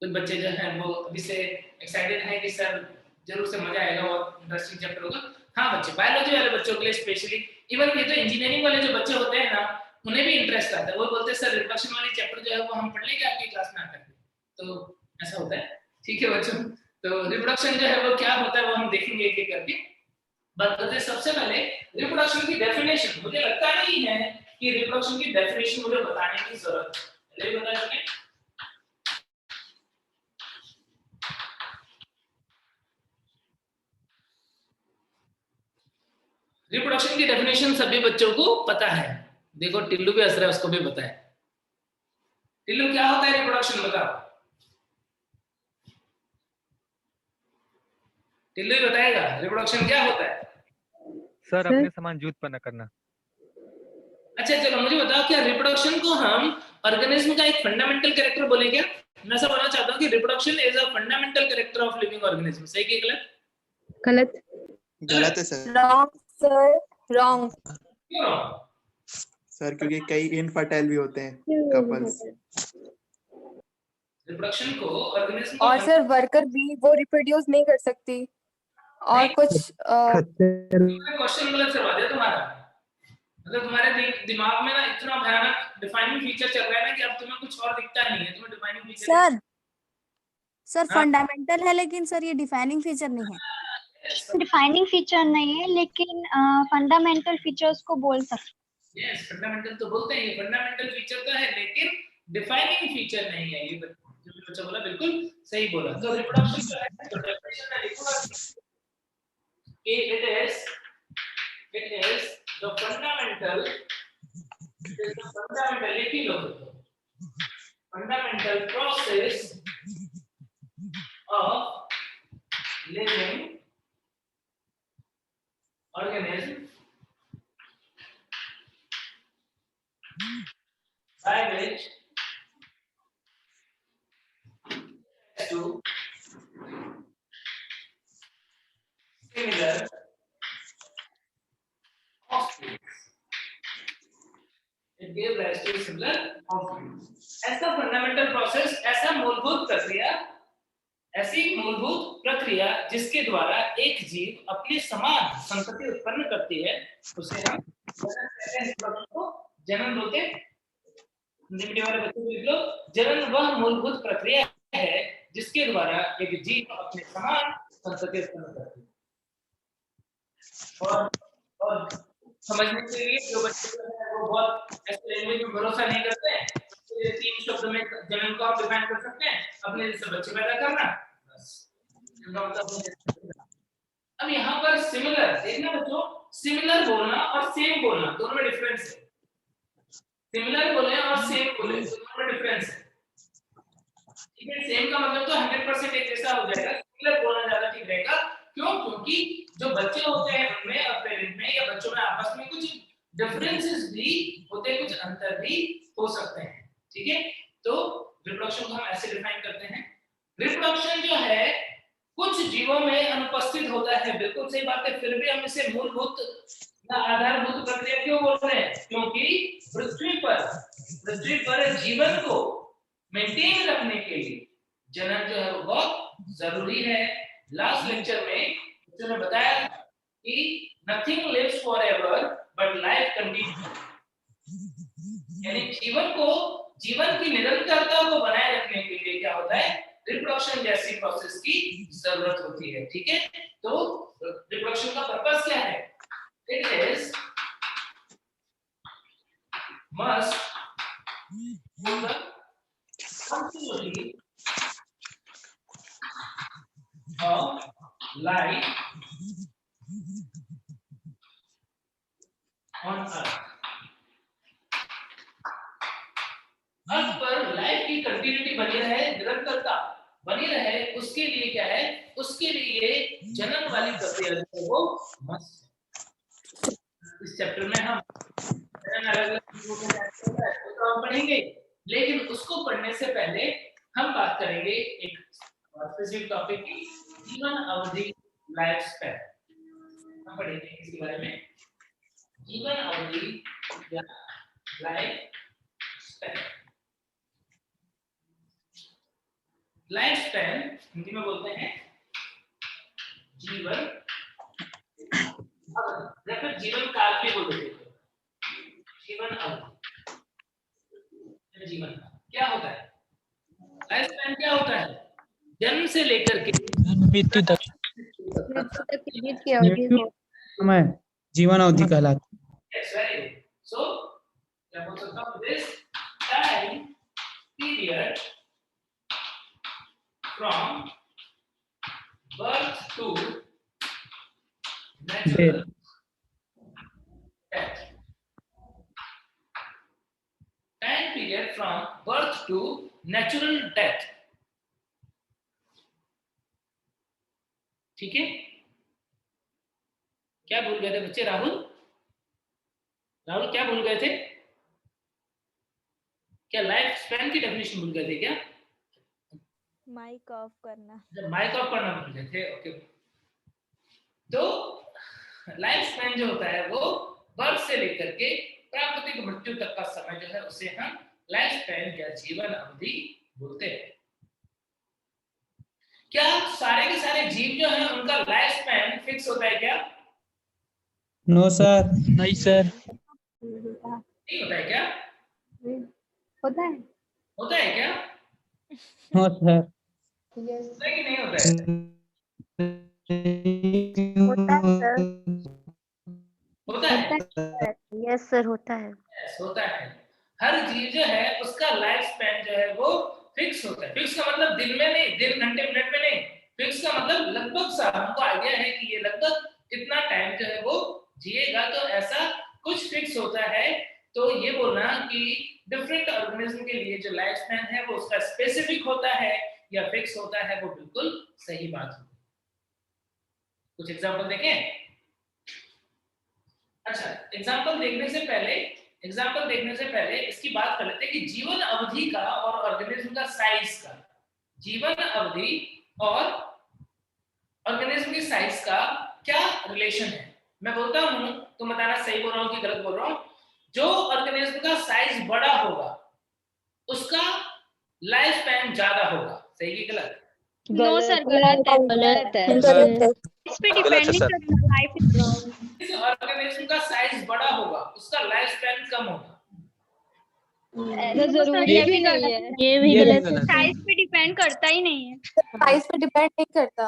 कुछ बच्चे जो हैं वो अभी से एक्साइटेड हैं कि सर जरूर से मजा आएगा और इंटरेस्टिंग चैप्टर होगा। हाँ बच्चे, बायोलॉजी वाले बच्चों के लिए स्पेशली, इवन ये जो इंजीनियरिंग वाले जो बच्चे होते हैं ना, उन्हें भी इंटरेस्ट आता है। वो बोलते हैं सर रिप्रोडक्शन वाली चैप्टर जो है वो हम पढ़ लेंगे आपकी क्लास में आकर। तो ऐसा होता है। ठीक है बच्चों, तो रिप्रोडक्शन जो है वो क्या होता है वो हम देखेंगे एक एक करके। बट सबसे पहले रिप्रोडक्शन की डेफिनेशन, मुझे लगता नहीं है कि रिप्रोडक्शन की डेफिनेशन मुझे बताने की जरूरत है, पहले बता चुके। रिप्रोडक्शन की डेफिनेशन सभी बच्चों को पता है। देखो टिल्लू भी हंस रहा है, उसको भी पता है। टिल्लू क्या होता है रिप्रोडक्शन, बताओ। टिल्लू ही बताएगा रिप्रोडक्शन क्या होता है। सर अपने समान जुट पैदा करना। अच्छा चलो मुझे बताओ, क्या रिप्रोडक्शन को हम ऑर्गेनिज्म का एक फंडामेंटल कैरेक्टर बोले क्या? मैं ऐसा बोलना चाहता हूँ कि reproduction is a fundamental character of living organism. सही कि गलत? गलत। गलत है सर। Wrong sir, wrong. क्यों रॉन्ग? सर क्योंकि कई इनफर्टाइल भी होते हैं कपल्स। रिप्रोडक्शन को ऑर्गेनिज्म और सर वर्कर भी वो रिप्रोड्यूस नहीं कर सकती और कुछ क्वेश्चन गलत करवा दिया तुम्हारा। मतलब तुम्हारे दिमाग में ना इतना भयानक डिफाइनिंग फीचर चल रहा है ना कि अब तुम्हें कुछ और दिखता नहीं है, तुम्हें डिफाइनिंग फीचर। सर फंडामेंटल है, लेकिन सर ये डिफाइनिंग फीचर नहीं है। डिफाइनिंग फीचर नहीं है, लेकिन फंडामेंटल फीचर्स को बोल सकते हैं। यस, फंडामेंटल तो बोलते हैं, ये फंडामेंटल फीचर तो है लेकिन डिफाइनिंग फीचर नहीं है। ये जो बच्चा बोला बिल्कुल सही बोला। तो रिप्रोडक्शन जो है तो डेफिनेशन में लिखूंगा कि it is the fundamental process of living organism by which to similar offsprings. It gave rise to similar offsprings. ऐसा फंडामेंटल प्रोसेस, ऐसा मूलभूत प्रक्रिया ऐसी मूलभूत प्रक्रिया जिसके द्वारा एक जीव अपने समान संतति उत्पन्न करती है उसे हम जनन बोलते हैं। हिंदी मीडियम वाले बच्चे देख लो, जनन वह मूलभूत प्रक्रिया है जिसके द्वारा एक जीव अपने समान संतति उत्पन्न करती है। और समझने के लिए जो बच्चे वो बहुत ऐसे लैंग्वेज में भरोसा नहीं करते हैं, तो 3 शब्द में जनन को आप डिफाइन कर सकते हैं, अपने जैसे बच्चे पैदा करना, बस। अब यहाँ पर सिमिलर देखना बच्चों, सिमिलर बोलना और सेम बोलना दोनों में डिफरेंस है। सिमिलर बोले और सेम बोले दोनों में डिफरेंस है, ठीक है। सेम का मतलब तो 100% एक जैसा हो जाएगा, सिमिलर बोलना ज्यादा ठीक रहेगा। क्यों? क्योंकि जो बच्चे होते हैं उनमें और पेरेंट में या बच्चों में आपस में कुछ डिफरेंसेस भी होते हैं, कुछ अंतर भी हो सकते हैं, ठीक है। तो रिप्रोडक्शन को हम ऐसे डिफाइन करते हैं, रिप्रोडक्शन जो है कुछ जीवों में अनुपस्थित होता है, बिल्कुल सही बात है, फिर भी हम इसे मूलभूत या आधारभूत प्रक्रिया क्यों बोल रहे हैं? क्योंकि पृथ्वी पर जीवन को मेंटेन रखने के लिए जनन जो है वो बहुत जरूरी है। लास्ट लेक्चर में बच्चों ने बताया कि nothing lives forever but life continues, यानी जीवन की निरंतरता को बनाए रखने के लिए क्या होता है? रिप्रोडक्शन जैसी प्रोसेस की जरूरत होती है, ठीक है। तो रिप्रोडक्शन का पर्पस क्या है? It is must continuity of life on earth। अर्थ पर लाइफ की कंटिन्यूटी बनी रहे, निरंतरता बनी रहे, उसके लिए क्या है? उसके लिए जनन वाली प्रक्रिया जो है वो मस्त। इस चैप्टर में हम अलग-अलग तो हम पढ़ेंगे, लेकिन उसको पढ़ने से पहले हम बात करेंगे एक स्पेसिफिक टॉपिक की, जीवन अवधि, लाइफ स्पैन। हम पढ़ेंगे इसके बारे में, जीवन अवधि या life span. Life span Hindi में बोलते हैं जीवन, या फिर जीवन काल भी बोल देते हैं। जीवन अवधि, जीवन क्या होता है? लाइफ स्पैन क्या होता है? जन्म से लेकर के मृत्यु तक समय जीवन अवधि कहलाती है। Yes, very good. So, क्या बोल सकता हूँ? This time period from birth to natural death. Time period from birth to natural death. ठीक है? क्या भूल गए थे बच्चे? राहुल क्या भूल गए थे? क्या लाइफ स्पैन की डेफिनेशन भूल गए थे क्या? माइक ऑफ करना। माइक ऑफ करना भूल गए थे, ओके। तो लाइफ स्पैन जो होता है वो बर्थ से लेकर के प्राकृतिक मृत्यु तक का समय जो है उसे हम लाइफ स्पैन या जीवन अवधि बोलते हैं। क्या सारे के सारे जीव जो हैं उनका लाइफ स्पैन फिक्स होता है क्या? नो सर, नहीं सर, नहीं होता है क्या? होता है। होता है क्या? नो सर, होता है कि नहीं होता है? होता है सर। होता है। यस सर, होता है। Yes, होता है। हर जीव जो है उसका लाइफ स्पैन जो है वो फिक्स होता है। फिक्स का मतलब दिन में नहीं, दिन घंटे मिनट में नहीं, फिक्स का मतलब लगभग सा हमको आइडिया है कि ये लगभग इतना टाइम जो है वो जिएगा, तो ऐसा कुछ फिक्स होता है। तो ये बोलना कि डिफरेंट ऑर्गेनिज्म के लिए जो लाइफ स्पैन है वो उसका स्पेसिफिक होता है या फिक्स होता है, वो बिल्कुल सही बात है। कुछ एग्जांपल देखें। अच्छा, एग्जांपल देखने से पहले इसकी बात कर लेते हैं कि जीवन अवधि का और ऑर्गेनिज्म का साइज का, जीवन अवधि और ऑर्गेनिज्म की साइज का क्या रिलेशन है। मैं बोलता हूं तो बताना सही बोल रहा हूं कि गलत बोल रहा हूं। जो ऑर्गेनिज्म का साइज बड़ा होगा उसका लाइफ स्पैन ज्यादा होगा, सही कि गलत? नो सर, गलत है। गलत है। गलत है। इस पे डिपेंड नहीं करता, लाइफ इज इस ऑर्गेनिज्म का साइज बड़ा होगा, उसका लाइफ स्पैन कम होगा। ऐसा जरूरी ये भी भी नहीं गलत है। ये भी ये भी गलत है। गलत है। साइज पे डिपेंड करता ही नहीं है। साइज पे डिपेंड नहीं करता।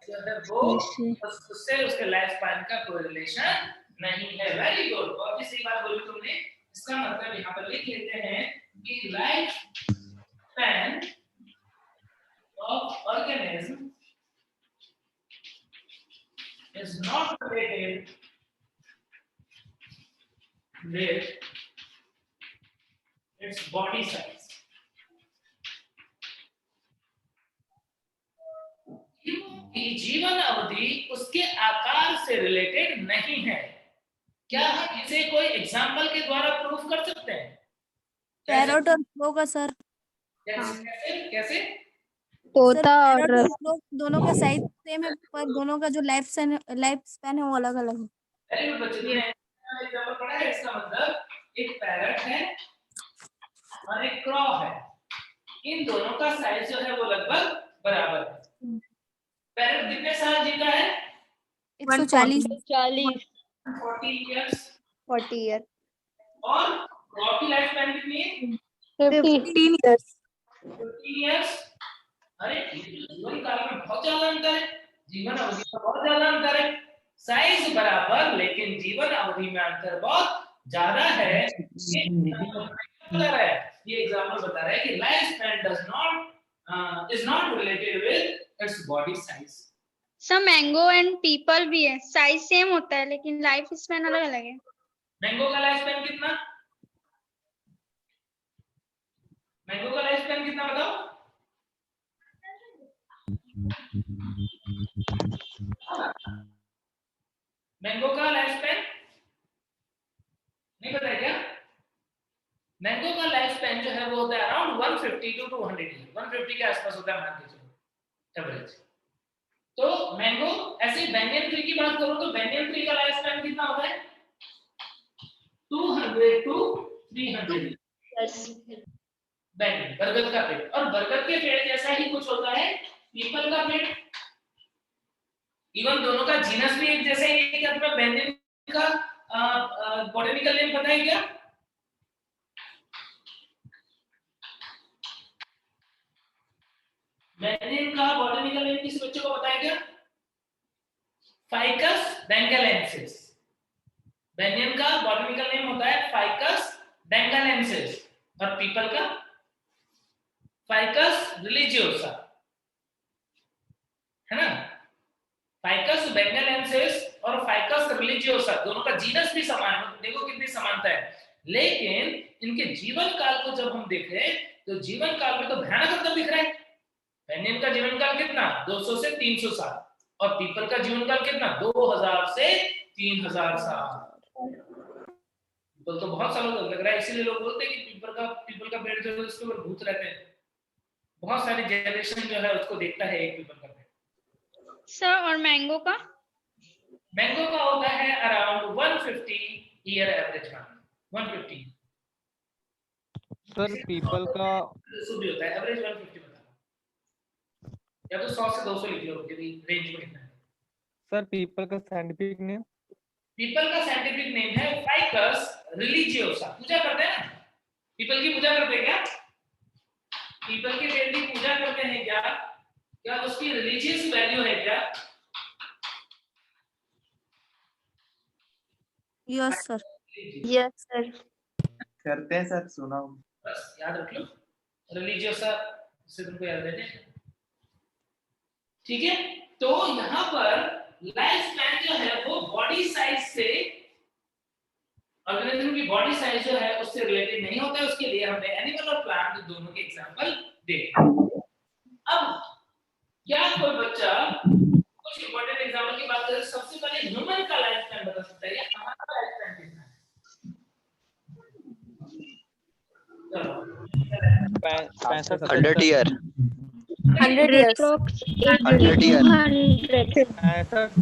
जो है वो उससे उसके लाइफ स्पैन का कोई रिलेशन नहीं है। वेरी गुड, बहुत ही सही बात बोली तुमने। इसका मतलब यहाँ पर लिख लेते हैं कि life span of organism is not related with its body size. की जीवन अवधि उसके आकार से रिलेटेड नहीं है। क्या हम इसे कोई एग्जाम्पल के द्वारा प्रूफ कर सकते हैं? पैरोट और स्लो का सर। कैसे कैसे? तोता और दोनों का साइज सेम है, पर दोनों का जो लाइफ स्पैन है वो अलग अलग है। वेरी गुड बच्चों, ने एग्जांपल पढ़ा है। इसका मतलब एक पैरट है और एक क्रॉ है, इन दोनों का साइज जो है वो लगभग बराबर है। पैरट कितने साल जीता है? 140 40 ईयर। और क्रॉ की लाइफ स्पैन कितनी है? 15 years। 15 ईयर्स। अरे जीवन काल में बहुत ज्यादा अंतर है, जीवन अवधि में बहुत ज्यादा अंतर है। साइज बराबर लेकिन जीवन अवधि में अंतर बहुत ज्यादा है। ये एग्जांपल बता रहा है कि life span is not related with its body size. Sir mango and people भी है, साइज सेम होता है लेकिन लाइफ स्पैन अलग अलग है। मैंगो का लाइफ स्पैन कितना? मैंगो का लाइफ स्पैन कितना बताओ? मैंगो का लाइफ स्पैन नहीं पता है क्या? मैंगो का लाइफ स्पैन जो है वो होता है अराउंड 150 टू 200 ईयर। 150 के आसपास होता है, मान के चलो एवरेज। तो मैंगो, ऐसे बैंगन ट्री की बात करो तो बैंगन ट्री का लाइफ स्पैन कितना होता है? 200 टू 300। बैंगन, बरगद का पेड़, और बरगद के पेड़ जैसा ही कुछ होता है पीपल का पेड़। इवन दोनों का जीनस भी एक जैसा ही है। क्या तुम्हें बैंगन का बॉटनिकल नेम पता है क्या? बैंगन का बॉटनिकल नेम किसी बच्चे को पता है क्या? Ficus benghalensis. बैंगन का बॉटनिकल नेम होता है फाइकस बेंगलेंसिस, और पीपल का फाइकस रिलीजियोसा, है ना? फाइकस बेंगलेंसिस और फाइकस रिलीजियोसा दोनों का जीनस भी समान है। देखो कितनी समानता है। लेकिन इनके जीवन काल को जब हम देखें तो जीवन काल में तो भयानक अंतर दिख रहा है। बैंगन का जीवन काल कितना? 200 से 300 साल, और पीपल का जीवन काल कितना? 2000 से 3000 साल। पीपल तो बहुत सालों तक लग रहा है, इसीलिए लोग बोलते हैं कि पीपल का पेड़ जो है उसके ऊपर भूत रहते हैं। बहुत सारी जनरेशन जो है उसको देखता है एक पीपल का पेड़। सर और मैंगो का? मैंगो का होता है अराउंड 150 ईयर एवरेज का। 150 सर पीपल का भी होता है एवरेज 150 बता, या तो 100 से 200 लिख लो क्योंकि रेंज में कितना है। सर पीपल का साइंटिफिक नेम? पीपल का साइंटिफिक नेम है फाइकस रिलीजियोसा। पूजा करते हैं ना, पीपल की पूजा करते हैं क्या? पीपल के पेड़ की पूजा करते हैं क्या? क्या उसकी रिलीजियस वैल्यू है क्या? Yes sir. Yes sir. करते हैं सर, सुना हूं। बस याद रख लो, रिलीजियोसा से तुमको याद रहने। ठीक है, तो यहाँ पर लाइफ स्पैन जो है वो बॉडी साइज से, ऑर्गेनिज्म की बॉडी साइज जो है उससे रिलेटेड नहीं होता है। उसके लिए हमने एनिमल और प्लांट दोनों के एग्जांपल देखे। अब क्या कोई बच्चा कुछ इंपॉर्टेंट एग्जांपल की बात करें, सबसे पहले ह्यूमन का लाइफ स्पैन बता सकता है या हमारा लाइफ स्पैन कितना है? 100 year 100 years। 100 year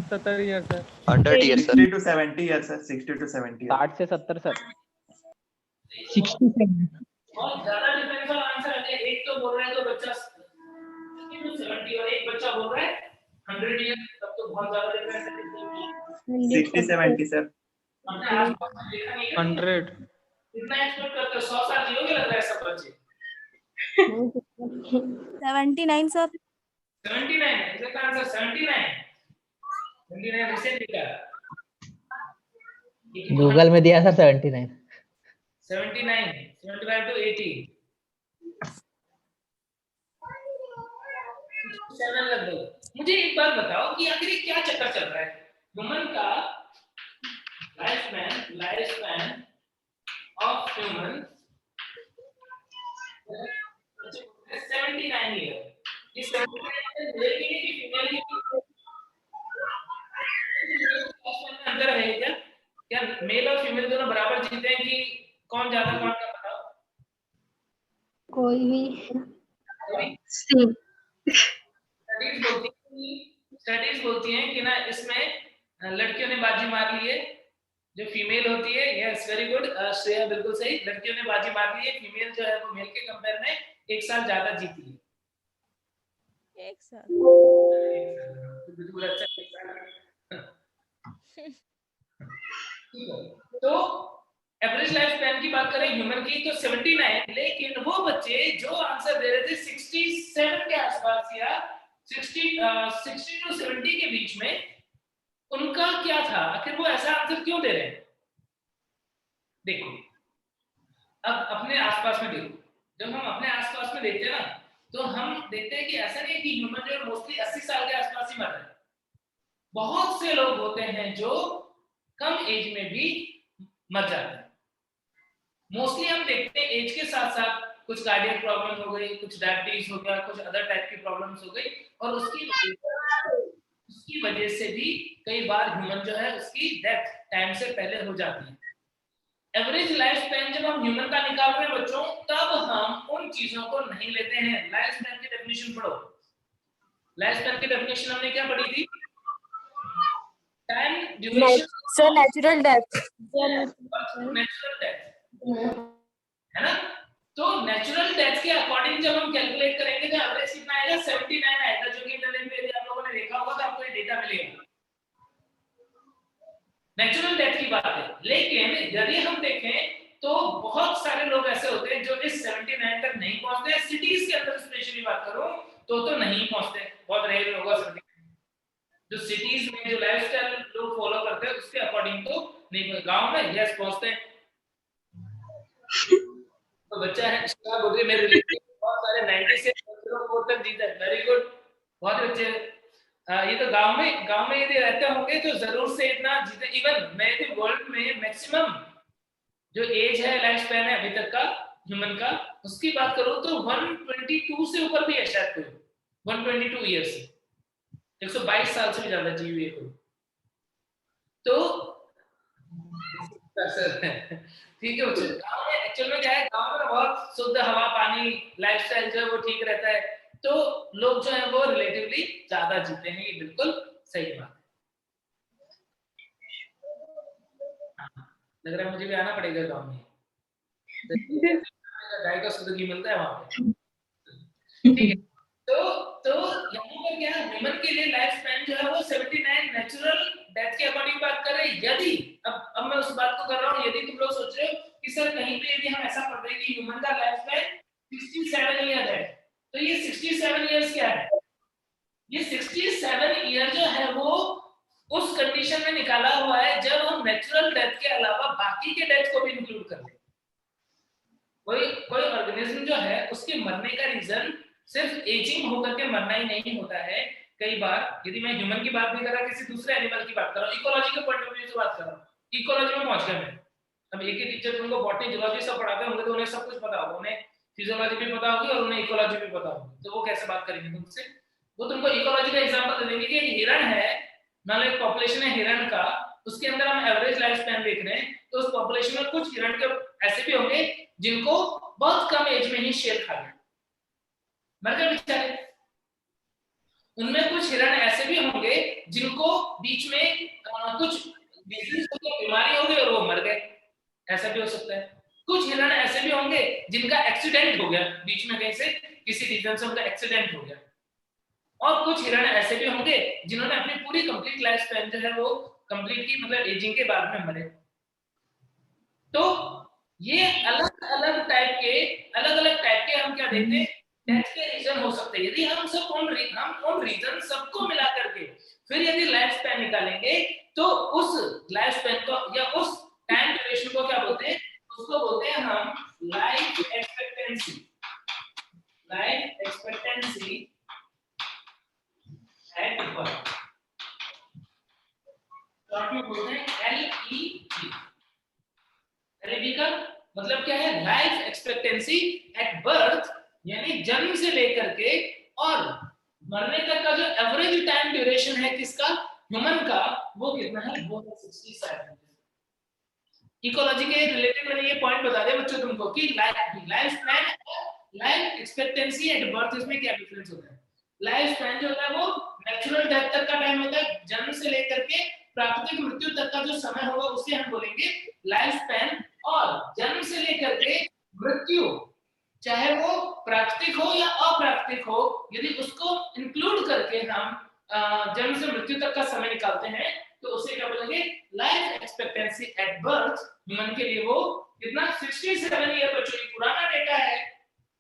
70 year sir. 100 year sir 60 to 70 years sir, 60 to 70 years। 60 से 70 सर। 67 बहुत ज्यादा डिफरेंस वाला आंसर है। एक तो बोल रहे हैं तो बच्चा टू 70 और एक बच्चा बोल रहा है 100 ईयर, तब तो बहुत ज्यादा डिफरेंस है। 60 70 सर। अपने आसपास में देखा नहीं है 100 कितना एक्सपेक्ट करते हो? 100 साल जियोगे लग रहा है सब बच्चे। 79 सर। 79 exact answer 79। 79 रिसेंट दिखा। गूगल में दिया सर 79। 79 75 to 80 7 लगभग। मुझे एक बात बताओ कि आखिर क्या चक्कर चल रहा है? ह्यूमन का life span of human 79 year. इस 79 मेल के लिए कि फीमेल के लिए अंतर है क्या? क्या मेल और फीमेल दोनों बराबर जीते हैं कि कौन ज्यादा कौन कम? बताओ। कोई भी सेम। स्टडीज बोलती हैं कि ना इसमें लड़कियों ने बाजी मार ली है, जो फीमेल होती है। यस वेरी गुड श्रेया, बिल्कुल सही। लड़कियों ने बाजी मार ली है, फीमेल जो है वो मेल के कंपेयर में 1 साल ज्यादा जीती है। 1 साल बिल्कुल अच्छा। तो एवरेज लाइफ स्पैन की बात करें ह्यूमन की तो 79, लेकिन वो बच्चे जो आंसर दे रहे थे 67 के आसपास या 60 टू 70 के बीच में, उनका क्या था? आखिर वो ऐसा आंसर क्यों दे रहे हैं? देखो, अब अपने आसपास में देखो। जब हम अपने आसपास में देखते हैं ना, तो हम देखते हैं कि ऐसा नहीं कि ह्यूमन जो मोस्टली 80 साल के आसपास ही मर रहे हैं। बहुत से लोग होते हैं जो कम एज में भी मर जाते हैं। मोस्टली हम देखते हैं एज के साथ साथ कुछ कार्डियक प्रॉब्लम हो गई, कुछ डायबिटीज हो गया, कुछ अदर टाइप की प्रॉब्लम्स हो गई, और उसकी वजह से भी कई बार ह्यूमन जो है उसकी डेथ टाइम से पहले हो जाती है। एवरेज लाइफ स्पैन जब हम ह्यूमन का निकाल रहे हैं बच्चों, तब हम उन चीजों को नहीं लेते हैं। लाइफ स्पैन की डेफिनेशन पढ़ो। लाइफ स्पैन की डेफिनेशन हमने क्या पढ़ी थी? Time duration sir natural death. Natural death है ना? तो नेचुरल डेथ के अकॉर्डिंग जब हम कैलकुलेट करेंगे तो एवरेज कितना आएगा? 79 आएगा, जो कि इंटरनेट पे यदि आप लोगों ने देखा होगा तो आपको ये डेटा मिलेगा। नेचुरल डेथ की बात है। लेकिन यदि हम देखें तो बहुत सारे लोग ऐसे होते हैं जो इस 79 तक नहीं पहुंचते। सिटीज के अंदर स्पेशली बात करूं तो नहीं पहुंचते, बहुत रेयर होगा। जो सिटीज में जो लाइफस्टाइल लोग फॉलो करते हैं उसके अकॉर्डिंग तो नहीं। गांव में यस पहुंचते हैं। तो बच्चा है शिक्षा बोल मेरे रिलेटिव बहुत सारे 90 से 4 तक जीता है। वेरी गुड, बहुत अच्छे। ये तो गांव में यदि रहते होंगे तो जरूर से इतना जीते। इवन मैं यदि वर्ल्ड में मैक्सिमम जो एज है लाइफ स्पैन है अभी तक का ह्यूमन का, उसकी बात करूं तो 122 से ऊपर भी है शायद कोई। 122 ईयर्स, 122 साल से भी ज्यादा जी हुई है कोई। तो ठीक है बच्चों, गांव में एक्चुअल में क्या है, गांव में बहुत शुद्ध हवा पानी लाइफस्टाइल जो है वो ठीक रहता है, तो लोग जो है वो रिलेटिवली ज्यादा जीते हैं। ये बिल्कुल सही बात है। लग रहा है मुझे भी आना पड़ेगा गांव में। गाय का शुद्ध घी मिलता है वहां पे। ठीक है, तो यहाँ पर क्या है, ह्यूमन के लिए लाइफ स्पैन जो है वो 79 नेचुरल डेथ के अकॉर्डिंग बात कर रहे हैं। यदि अब मैं उस बात को कर रहा हूँ, यदि तुम लोग सोच रहे हो कि सर कहीं पे यदि हम ऐसा पढ़ रहे हैं कि ह्यूमन का लाइफ स्पैन 67 ईयर है, तो ये 67 ईयर्स क्या है? ये 67 ईयर जो है वो उस कंडीशन में निकाला हुआ है जब हम नेचुरल डेथ के अलावा बाकी के डेथ को भी इंक्लूड कर लें। कोई ऑर्गेनिज्म जो है उसके मरने का रीजन सिर्फ एजिंग होकर के मरना ही नहीं होता है। कई बार यदि मैं ह्यूमन की बात नहीं कर रहा, किसी दूसरे एनिमल की बात कर रहा हूँ, इकोलॉजी के पॉइंट ऑफ व्यू से बात कर रहा हूँ, इकोलॉजी में पहुंच गया मैं। अब एक ही टीचर तुमको बॉटनी जूलॉजी सब पढ़ाते होंगे तो उन्हें सब कुछ पता होगा, उन्हें फिजियोलॉजी भी पता होगी और उन्हें इकोलॉजी भी पता होगी, तो वो कैसे बात करेंगे तुमसे? वो तुमको इकोलॉजी का एग्जांपल दे देंगे कि हिरण है, मान लो एक पॉपुलेशन है हिरण का, उसके अंदर हम एवरेज लाइफ स्पैन देख रहे हैं, तो उस पॉपुलेशन में कुछ हिरण के ऐसे भी होंगे जिनको बहुत कम एज में ही शेर खा गया, मर गए बेचारे। उनमें कुछ हिरण ऐसे भी होंगे जिनको बीच में कुछ डिजीज हो गया, बीमारी हो गई और वो मर गए, ऐसा भी हो सकता है। कुछ हिरण ऐसे भी होंगे जिनका एक्सीडेंट हो गया, बीच में कहीं से किसी रीजन से उनका एक्सीडेंट हो गया, और कुछ हिरण ऐसे भी होंगे जिन्होंने अपनी पूरी कंप्लीट लाइफ स्पैन जो है वो कंप्लीट की, मतलब एजिंग के बाद में मरे। तो ये अलग अलग टाइप के हम क्या देते हैं, डेथ के रीजन हो सकते हैं। यदि हम उन रीजन सबको मिला करके फिर यदि लाइफ स्पैन निकालेंगे तो उस लाइफ स्पैन को या उस टाइम ड्यूरेशन को क्या बोलते हैं, उसको बोलते हैं हम life expectancy. Life expectancy at birth, short में बोलते हैं LEB। LEB का मतलब क्या है, लाइफ एक्सपेक्टेंसी एट बर्थ, यानी जन्म से लेकर के और मरने तक का जो एवरेज टाइम ड्यूरेशन है किसका, ह्यूमन का, वो कितना है, वो है 67। इकोलॉजी के रिलेटेड मैंने ये पॉइंट बता दिया बच्चों तुमको कि life span, life expectancy at birth, इसमें क्या डिफरेंस होता है। लाइफ स्पैन जो होता है वो नेचुरल डेथ तक का टाइम होता है, जन्म से लेकर के प्राकृतिक मृत्यु तक का जो समय होगा उसे हम बोलेंगे लाइफ स्पैन। और जन्म से लेकर के मृत्यु, चाहे वो प्राकृतिक हो या अप्राकृतिक हो, यदि उसको इंक्लूड करके हम जन्म से मृत्यु तक का समय निकालते हैं तो उसे क्या बोलेंगे, life expectancy at birth. Human के लिए वो कितना, 67 ईयर। बच्चों ये पुराना डेटा है,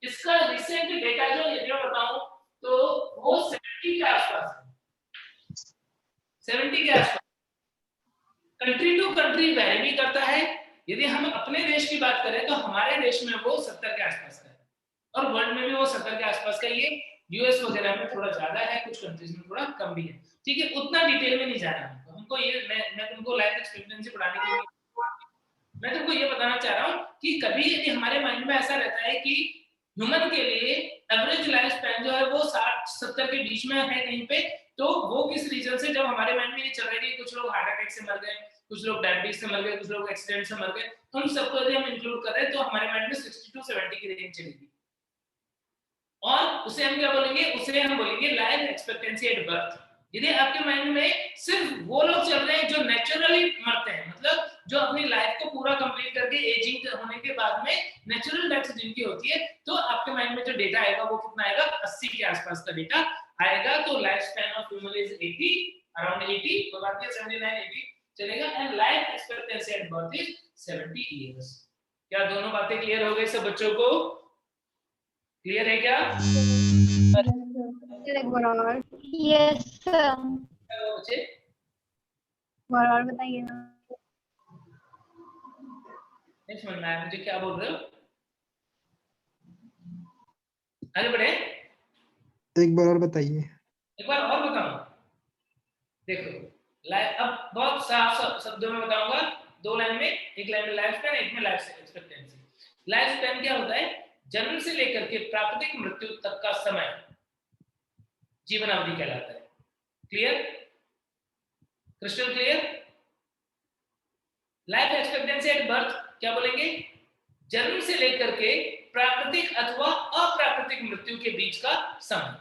इसका रिसेंट डेटा जो यदि मैं बताऊं तो वो 70 के आसपास है, 70 के आसपास। कंट्री टू कंट्री वेरी भी करता है। यदि हम अपने देश की बात करें तो हमारे देश में वो 70 के आसपास का है, और वर्ल्ड में भी वो 70 के आसपास का। ये यूएस वगैरह में थोड़ा ज्यादा है, कुछ कंट्रीज में थोड़ा कम भी है। ठीक है, उतना डिटेल में नहीं जाना हमको। ये मैं तुमको लाइफ एक्सपेक्टेंसी बढ़ाने के लिए मैं तुमको ये बताना चाह रहा हूँ कि कभी यदि हमारे माइंड में ऐसा रहता है कि ह्यूमन के लिए एवरेज लाइफ स्पैन जो है वो 60-70 के बीच में है कहीं पे, तो वो किस रीजन से, जब हमारे माइंड में ये चल रहा है कि कुछ लोग हार्ट अटैक से मर गए, कुछ लोग डायबिटीज से मर गए, कुछ लोग एक्सीडेंट से मर गए, हम सबको यदि हम इंक्लूड कर रहे हैं तो हमारे माइंड में 60 to 70 की रेंज चलेगी। और उसे हम क्या बोलेंगे, उसे हम बोलेंगे लाइफ एक्सपेक्टेंसी एट बर्थ। यदि आपके माइंड में सिर्फ वो लोग चल रहे हैं जो नेचुरली मरते हैं, मतलब जो अपनी लाइफ को पूरा कंप्लीट करके एजिंग होने के बाद में नेचुरल डेथ जिनकी होती है, तो आपके माइंड में जो डेटा आएगा वो कितना आएगा, 80 के आसपास का डेटा आएगा। तो life span of human is 80, around 80, तो बात है 79 80 चलेगा। And life expectancy at birth is 70 years. क्या दोनों बातें क्लियर हो गई सब बच्चों को? क्लियर है क्या? Yes sir. बच्चे और बताइए ना। नहीं समझ में आया मुझे, क्या बोल रहे हो? आगे बढ़े, एक बार और बताइए। एक बार और बताऊं। देखो अब बहुत साफ शब्दों में बताऊंगा, 2 लाइन में, एक लाइन में लाइफ स्पैन, एक में लाइफ एक्सपेक्टेंसी। लाइफ स्पैन क्या होता है, जन्म से लेकर के प्राकृतिक मृत्यु तक का समय जीवन अवधि कहलाता है। Clear, crystal clear? Life expectancy at birth क्या बोलेंगे, जन्म से लेकर के प्राकृतिक अथवा अप्राकृतिक मृत्यु के बीच का समय।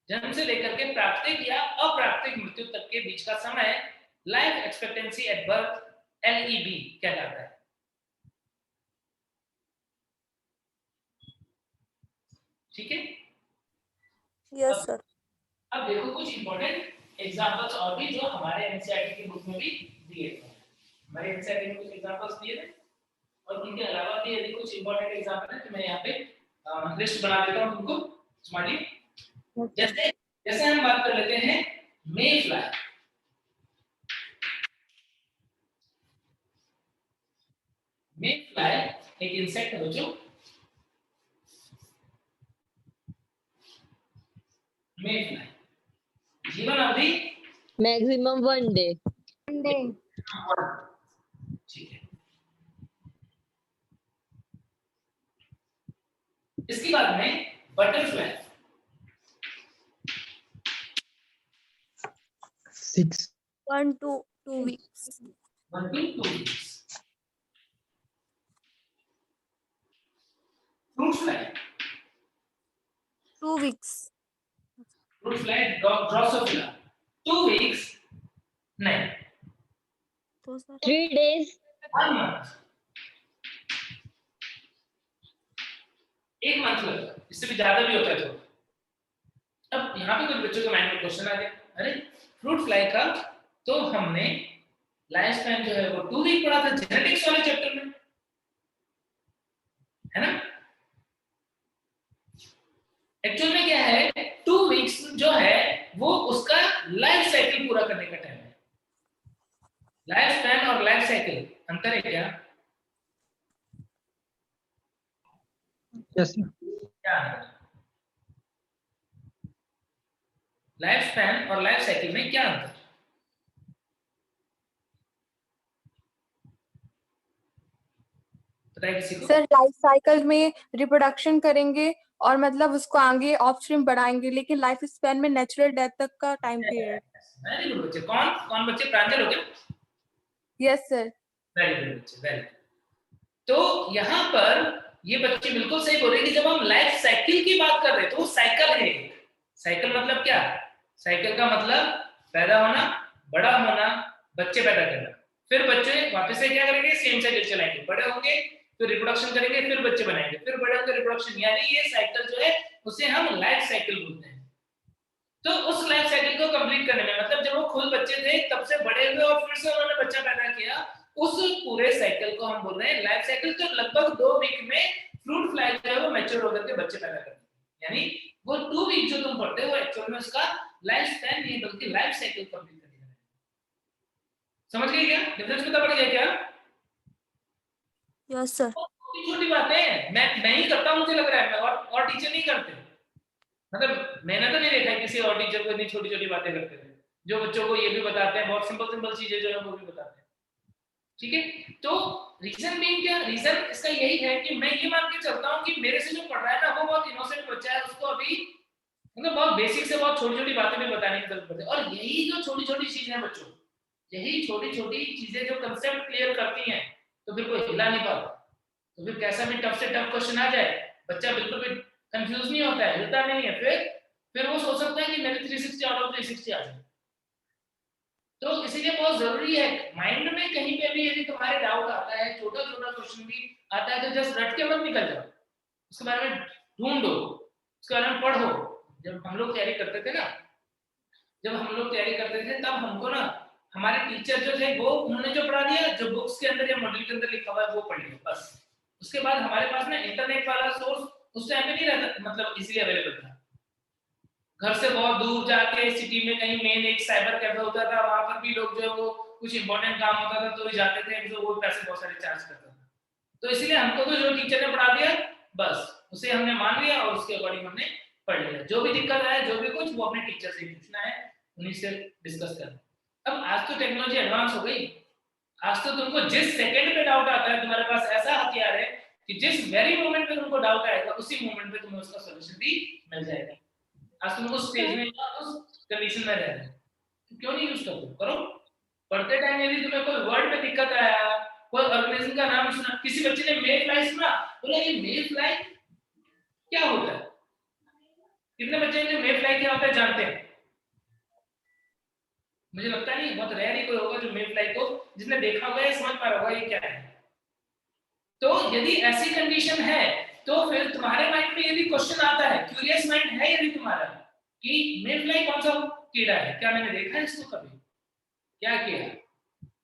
जन्म से लेकर के प्राकृतिक या अप्राकृतिक मृत्यु तक के बीच का समय life expectancy at birth, LEB कहलाता है। ठीक है, यस सर। अब देखो कुछ इंपॉर्टेंट एग्जांपल्स और भी जो हमारे एनसीईआरटी की बुक में भी दिए थे। हमारे एनसीईआरटी में कुछ एग्जांपल्स दिए थे, और उनके अलावा भी यदि कुछ इंपॉर्टेंट एग्जांपल है तो मैं यहाँ पे लिस्ट बना देता हूँ तुमको स्मार्टली। जैसे हम बात कर लेते हैं मे फ्लाई। मे फ्लाई एक इंसेक्ट है बच्चों। मे फ्लाई जीवन अवधि मैक्सिमम 1 डे। ठीक है, इसके बाद में butterfly 1 to 2 weeks. 1 to 2 weeks. Fruit fly 2 weeks. fruit fly Drosophila 2 weeks नहीं, तो सर 3 days। 1 month, 1 मंथ लगता है, इससे भी ज्यादा भी होता है। तो अब यहाँ पे कुछ बच्चों के माइंड में क्वेश्चन आ गया, अरे फ्रूट फ्लाई का तो हमने लाइफ स्पैन जो है वो 2 वीक पढ़ा था जेनेटिक्स वाले चैप्टर में, है ना। एक्चुअल में क्या है, 2 वीक्स जो है वो उसका लाइफ साइकिल पूरा करने का टाइम है। लाइफ स्पैन और लाइफ साइकिल अंतर है क्या? यस क्या अंतर? लाइफ स्पैन और लाइफ साइकिल में क्या अंतर? पता है किसी को? सर लाइफ साइकिल में रिप्रोडक्शन करेंगे और मतलब उसको आगे ऑफस्प्रिंग बढ़ाएंगे, लेकिन लाइफ स्पैन में नेचुरल डेथ तक का टाइम पीरियड। वेरी गुड बच्चे। कौन कौन बच्चे प्रांजल हो गया? Yes sir. वेरी गुड बच्चे, वेरी गुड। तो यहाँ पर ये बच्चे बिल्कुल सही बोल रहे हैं कि जब हम लाइफ साइकिल की बात कर रहे हैं तो वो साइकिल है। साइकिल मतलब क्या? साइकिल का मतलब पैदा होना, बड़ा होना, बच्चे पैदा करना, फिर बच्चे वापस से क्या करेंगे, सेम साइकिल चलाएंगे, बड़े होंगे फिर रिप्रोडक्शन करेंगे, फिर बच्चे बनाएंगे, फिर बड़े होंगे रिप्रोडक्शन, यानी ये साइकिल जो है उसे हम लाइफ साइकिल बोलते हैं। तो उस लाइफ साइकिल को कंप्लीट करने में मतलब जब वो खुद बच्चे थे तब से बड़े हुए और फिर से उन्होंने बच्चा पैदा किया, उस पूरे साइकिल को हम बोल रहे हैं लाइफ साइकिल। तो लगभग 2 वीक में फ्रूट फ्लाई जो है वो मैच्योर होकर के बच्चे पैदा करते हैं, यानी वो 2 वीक जो तुम पढ़ते हो एक्चुअल में उसका लाइफ स्पैन नहीं बल्कि लाइफ साइकिल कंप्लीट करने का। समझ गए क्या? डिफरेंस पता पड़ गया क्या? Yes sir. छोटी बातें हैं, मैं ही करता हूं मुझे लग रहा है, और टीचर नहीं करते। मतलब मैंने तो नहीं देखा किसी और टीचर को इतनी छोटी छोटी बातें करते हैं जो बच्चों को ये भी बताते हैं, बहुत सिंपल सिंपल चीजें जो है वो भी बताते हैं। ठीक है, तो रीजन बीइंग क्या? रीजन इसका यही है कि मैं ये मान के चलता हूँ कि मेरे से जो पढ़ रहा है ना वो बहुत इनोसेंट बच्चा है, उसको अभी मतलब बहुत बेसिक से बहुत छोटी छोटी बातें भी बताने की जरूरत पड़ती है। और यही जो छोटी छोटी चीजें हैं बच्चों, यही छोटी छोटी चीजें जो कंसेप्ट क्लियर करती हैं तो फिर कोई हिला नहीं पाता। तो फिर कैसा भी टफ से टफ क्वेश्चन आ जाए बच्चा बिल्कुल भी कंफ्यूज नहीं होता है, हिलता नहीं है, फिर वो सोच सकता है कि मेरे 360 आउट ऑफ 360 आ जाए। तो इसीलिए बहुत जरूरी है माइंड में कहीं पे भी यदि तुम्हारे डाउट आता है, छोटा छोटा क्वेश्चन भी आता है, तो जस्ट रट के मत निकल जाओ, उसके बारे में ढूंढो, उसके बारे में पढ़ो। जब हम लोग तैयारी करते थे ना, तब हमको ना हमारे टीचर जो थे वो उन्होंने जो पढ़ा दिया, जो बुक्स के अंदर या मॉड्यूल के अंदर लिखा हुआ है वो पढ़ लिया बस। उसके बाद हमारे पास ना इंटरनेट वाला सोर्स उस टाइम पे नहीं रहता, मतलब इजीली अवेलेबल था। घर से बहुत दूर जाके सिटी में कहीं मेन एक साइबर कैफे होता था, वहां पर भी लोग जो है वो कुछ इंपॉर्टेंट काम होता था तो ही जाते थे, तो वो पैसे बहुत सारे चार्ज करता था। तो इसलिए हमको तो जो टीचर ने पढ़ा दिया बस उसे हमने मान लिया और उसके अकॉर्डिंग हमने पढ़ लिया। जो भी दिक्कत आए, जो भी कुछ, वो अपने टीचर से पूछना है, उन्हीं से डिस्कस करना। अब आज तो टेक्नोलॉजी एडवांस हो गई, आज तो तुमको जिस सेकंड पे डाउट आता है तुम्हारे पास ऐसा हथियार है कि जिस वेरी मोमेंट पे तुमको डाउट आएगा उसी मोमेंट पे तुम्हें उसका सॉल्यूशन भी मिल जाएगा। आज तुमको स्टेज में उस कंडीशन में रहना है, तो क्यों नहीं यूज करते? करो। पढ़ते टाइम यदि तुम्हें कोई वर्ड में दिक्कत आया, कोई ऑर्गेनिज्म का नाम सुना, किसी बच्चे ने मे फ्लाई सुना, बोला ये मे फ्लाई क्या होता है? कितने बच्चे ने मे फ्लाई क्या होता है जानते हैं? मुझे लगता नहीं, बहुत रेयर ही कोई होगा जो मे फ्लाई को जिसने देखा होगा या समझ पा रहा होगा ये क्या है। तो यदि ऐसी कंडीशन है तो फिर तुम्हारे माइंड में यदि क्वेश्चन आता है, क्यूरियस माइंड है यदि तुम्हारा कि मे फ्लाई कौन सा कीड़ा है, क्या मैंने देखा है इसको कभी, क्या किया,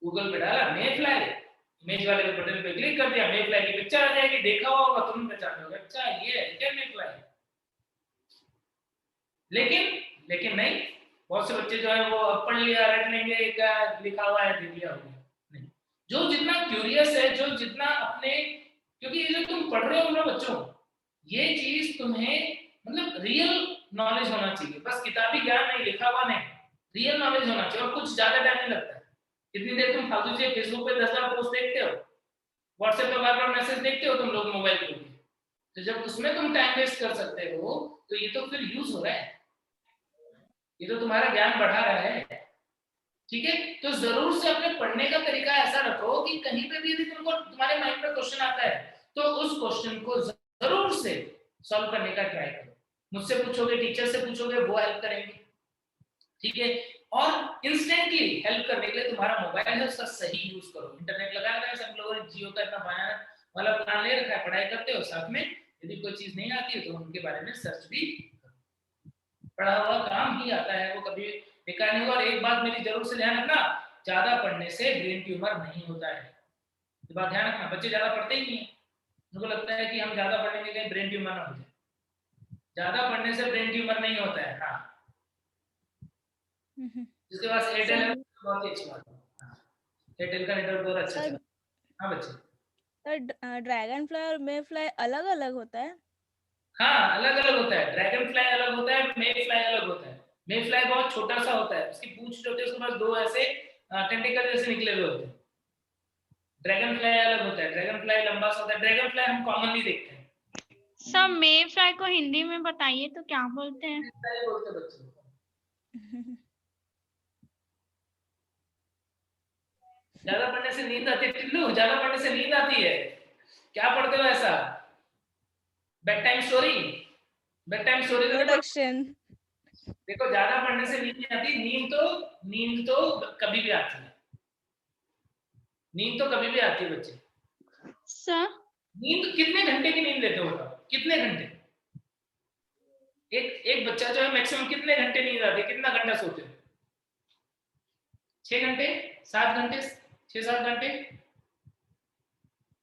गूगल पे डाला मे फ्लाई, इमेज वाले बटन पे क्लिक कर दिया, मे फ्लाई की पिक्चर आ जाएगी, देखा होगा तुम पहचान लोगे, अच्छा ये है क्या मे फ्लाई। लेकिन नहीं, बहुत से बच्चे जो है वो पढ़ लिया, रट लेंगे, क्या लिखा हुआ है देख लिया, हो गया। नहीं, जो जितना क्यूरियस है, जो जितना अपने, क्योंकि ये जो तुम पढ़ रहे हो ना बच्चों, ये चीज तुम्हें मतलब रियल नॉलेज होना चाहिए, बस किताबी ज्ञान नहीं, लिखा हुआ नहीं, रियल नॉलेज होना चाहिए। और कुछ ज्यादा टाइम नहीं लगता है, कितनी देर तुम फालतू से फेसबुक पे 10,000 पोस्ट देखते हो, व्हाट्सएप पे बार-बार मैसेज देखते हो तुम लोग मोबाइल पे, तो जब उसमें तुम टाइम वेस्ट कर सकते हो तो ये तो फिर यूज हो रहा है, ये तो तुम्हारा ज्ञान बढ़ा रहा है। ठीक है, तो जरूर से अपने पढ़ने का तरीका ऐसा रखो कि कहीं पे भी यदि तुमको तुम्हारे माइंड में क्वेश्चन आता है तो उस क्वेश्चन को जरूर से सॉल्व करने का ट्राई करो। मुझसे पूछोगे, टीचर से पूछोगे, वो हेल्प करेंगे। ठीक है, और इंस्टेंटली हेल्प करने के लिए तुम्हारा मोबाइल है उसका सही यूज करो। इंटरनेट लगा रखा है, सब लोगों ने जियो का इतना भयानक वाला प्लान ले रखा है, पढ़ाई करते हो, साथ में यदि कोई चीज नहीं आती है तो उनके बारे में सर्च भी करो। पढ़ा हुआ काम ही आता है, वो कभी बेकार नहीं होगा। और एक बात मेरी जरूर से ध्यान रखना, ज्यादा पढ़ने से ब्रेन ट्यूमर नहीं होता है, ये बात ध्यान रखना। बच्चे ज्यादा पढ़ते ही नहीं है, उनको लगता है कि हम ज्यादा पढ़ेंगे कहीं ब्रेन ट्यूमर ना हो जाए। ज्यादा पढ़ने से ब्रेन ट्यूमर नहीं होता है। हाँ, जिसके पास एयरटेल है बहुत ही अच्छी बात है, एयरटेल का नेटवर्क बहुत अच्छा है। हाँ बच्चे, सर ड्रैगन फ्लाई और मे फ्लाई अलग अलग होता है? हाँ अलग अलग होता है। ड्रैगन फ्लाई अलग होता है, मे फ्लाई अलग होता है। मे फ्लाई बहुत छोटा सा होता है, उसकी पूंछ जो होती है उसके पास दो ऐसे टेंटिकल जैसे निकले हुए होते हैं। ड्रैगन फ्लाई अलग होता है, ड्रैगन फ्लाई लंबा सा होता है। ड्रैगन फ्लाई हम कॉमनली देखते हैं। सब मे फ्लाई को हिंदी में बताइए तो क्या बोलते हैं? बोलते बच्चे ज्यादा पढ़ने से नींद आती है टिल्लू, ज्यादा पढ़ने से नींद आती है। क्या पढ़ते हो ऐसा? Bed time story, bed time story introduction. देखो ज्यादा पढ़ने से नींद नहीं आती, नींद तो कभी भी आती है, नींद तो कभी भी आती है बच्चे। सर नींद कितने घंटे की नींद लेते हो? कितने घंटे? एक बच्चा जो है मैक्सिमम कितने घंटे नींद आती है, कितना घंटा सोते हो? 6 घंटे, 7 घंटे, 6-7 घंटे,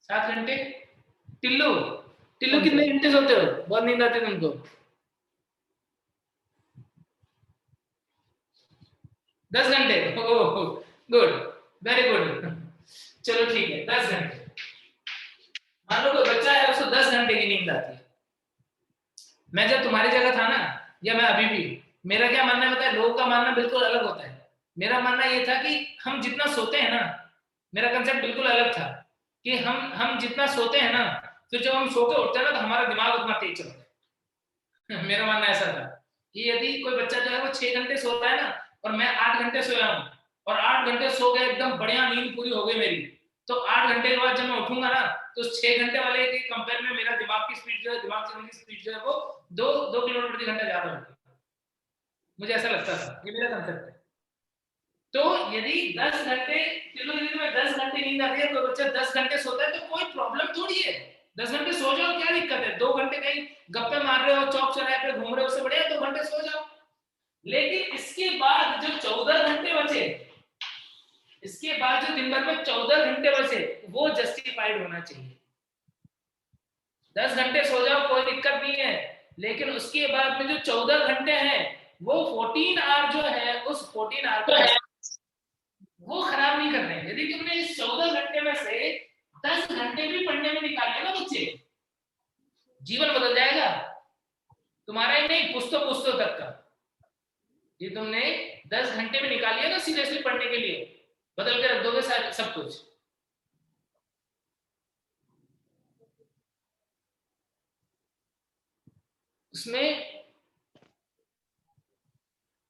7 घंटे। टिल्लू कितने घंटे सोते हो? बहुत नींद आती है तुमको? 10 घंटे। ओह गुड, वेरी गुड, चलो ठीक है 10 घंटे। मान लो कोई बच्चा है उसको 10 घंटे की नींद आती है। मैं जब तुम्हारी जगह था ना, या मैं अभी भी, मेरा क्या मानना होता है, लोगों का मानना बिल्कुल अलग होता है। मेरा मानना ये था कि हम जितना सोते हैं ना, मेरा कंसेप्ट बिल्कुल अलग था कि हम जितना सोते हैं ना, तो जब हम सो के उठते हैं ना तो हमारा दिमाग उतना तेज चलता है। मेरा मानना ऐसा था कि यदि कोई बच्चा जो है वो 6 घंटे सोता है ना, और मैं 8 घंटे सोया हूँ, और 8 घंटे सो गए, एकदम बढ़िया नींद पूरी हो गई मेरी, तो 8 घंटे के बाद जब मैं उठूंगा ना, तो 6 घंटे वाले के कंपेयर में मेरा दिमाग की स्पीड जो है, दिमाग चलने की स्पीड जो है वो 2 किलोमीटर प्रति घंटा ज्यादा होती है। मुझे ऐसा लगता था, ये मेरा कंसेप्ट है। तो यदि 10 घंटे, चलो यदि तुम्हें 10 घंटे नींद आती है, कोई बच्चा 10 घंटे सोता है तो कोई प्रॉब्लम थोड़ी है। 10 घंटे सो जाओ, क्या दिक्कत है? 2 घंटे कहीं गप्पे मार रहे हो, चौक चौराहे पे घूम रहे हो, उससे बढ़िया 2 घंटे सो जाओ। लेकिन इसके बाद जो 14 घंटे बचे, इसके बाद जो दिन भर में 14 घंटे बचे, वो जस्टिफाइड होना चाहिए। 10 घंटे सो जाओ कोई दिक्कत नहीं है, लेकिन उसके बाद में जो 14 घंटे हैं, वो 14 आवर जो है, उस 14 आवर को वो खराब नहीं करने। यदि तुमने इस 14 घंटे में से 10 घंटे भी पढ़ने में निकाले ना बच्चे, जीवन बदल जाएगा तुम्हारा ही नहीं, पुश्तों तक का। ये तुमने 10 घंटे में निकालिए ना सीरियसली पढ़ने के लिए, बदल के रख दोगे सब कुछ।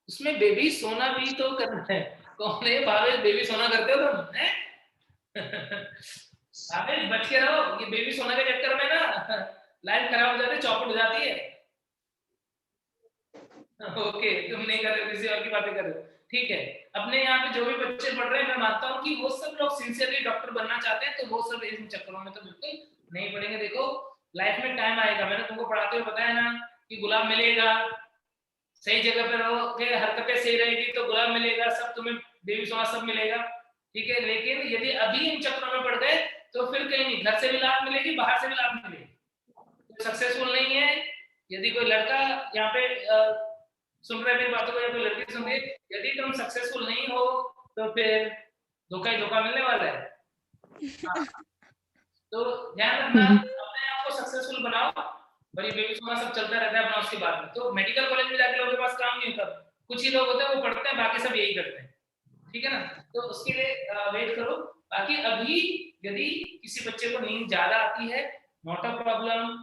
उसमें बेबी सोना भी तो करना है। कौन है भावेश, बेबी सोना करते हो तुम? भावेश बच के रहो, ये बेबी सोना के चक्कर में ना लाइफ खराब हो जाती है, चौपट हो जाती है। ओके, तुम नहीं कर रहे, किसी और की बातें कर रहे हो, ठीक है। अपने यहाँ पे जो भी बच्चे पढ़ रहे हैं, मैं मानता हूँ कि वो सब लोग सिंसियरली डॉक्टर बनना चाहते हैं, तो वो सब इन चक्करों में तो बिल्कुल नहीं पढ़ेंगे। देखो लाइफ में टाइम आएगा, मैंने तुमको पढ़ाते हुए बताया ना कि गुलाब मिलेगा, सही जगह पे रहोगे, हरकतें सही रहेगी तो गुलाब मिलेगा, सब तुम्हें बेबी सोना सब मिलेगा, ठीक है। लेकिन यदि अभी इन चक्करों में पड़ गए तो फिर कहीं नहीं, घर से भी लाभ मिलेगी, बाहर से भी लाभ मिलेगी, तो सक्सेसफुल नहीं है। यदि कोई लड़का यहाँ पे सुन रहे मेरी बातों को, या कोई लड़की सुन रही है, यदि तुम सक्सेसफुल नहीं हो तो फिर धोखा ही धोखा मिलने वाला है। तो ध्यान रखना, अपने आप को सक्सेसफुल बनाओ, और ये बेबी सोना सब चलता रहता है अपना उसके बाद में। तो मेडिकल कॉलेज में जाके लोगों के पास काम नहीं होता, कुछ ही लोग होते हैं वो पढ़ते हैं, बाकी सब यही करते हैं, ठीक है ना। तो उसके लिए वेट करो। बाकी अभी यदि किसी बच्चे को नींद ज्यादा आती है, नॉट अ प्रॉब्लम।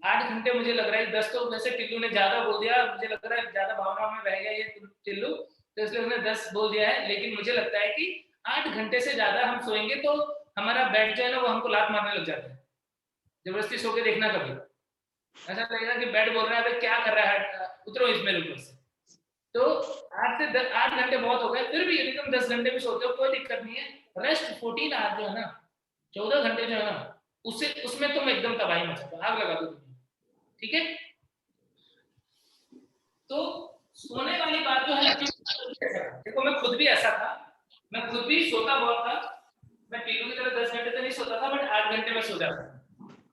8 घंटे मुझे लग रहा है, 10 तो वैसे टिल्लू ने ज्यादा बोल दिया, मुझे लग रहा है ज्यादा भावनाओं में बह गया ये टिल्लू, तो इसलिए उसने 10 बोल दिया है। लेकिन मुझे लगता है कि 8 घंटे से ज्यादा हम सोएंगे तो हमारा बेड जो है ना वो हमको लात मारने लग जाता है। जबरदस्ती सो के देखना, कभी ऐसा लगेगा कि बेड बोल रहा है क्या कर रहा है, उतरो इसमें ऊपर से। तो 8 घंटे बहुत हो गए, फिर भी यदि तुम 10 घंटे भी सोते हो कोई दिक्कत नहीं है। रेस्ट 14 आवर जो है ना, 14 घंटे जो है ना, उसमें तुम एकदम तबाही मचा दो, आग लगा दो, ठीक है। तो सोने वाली बात जो है, देखो मैं खुद भी ऐसा था, मैं खुद भी सोता बहुत था, मैं टीनू की तरह 10 घंटे तो नहीं सोता था, बट 8 घंटे में सो जाता था।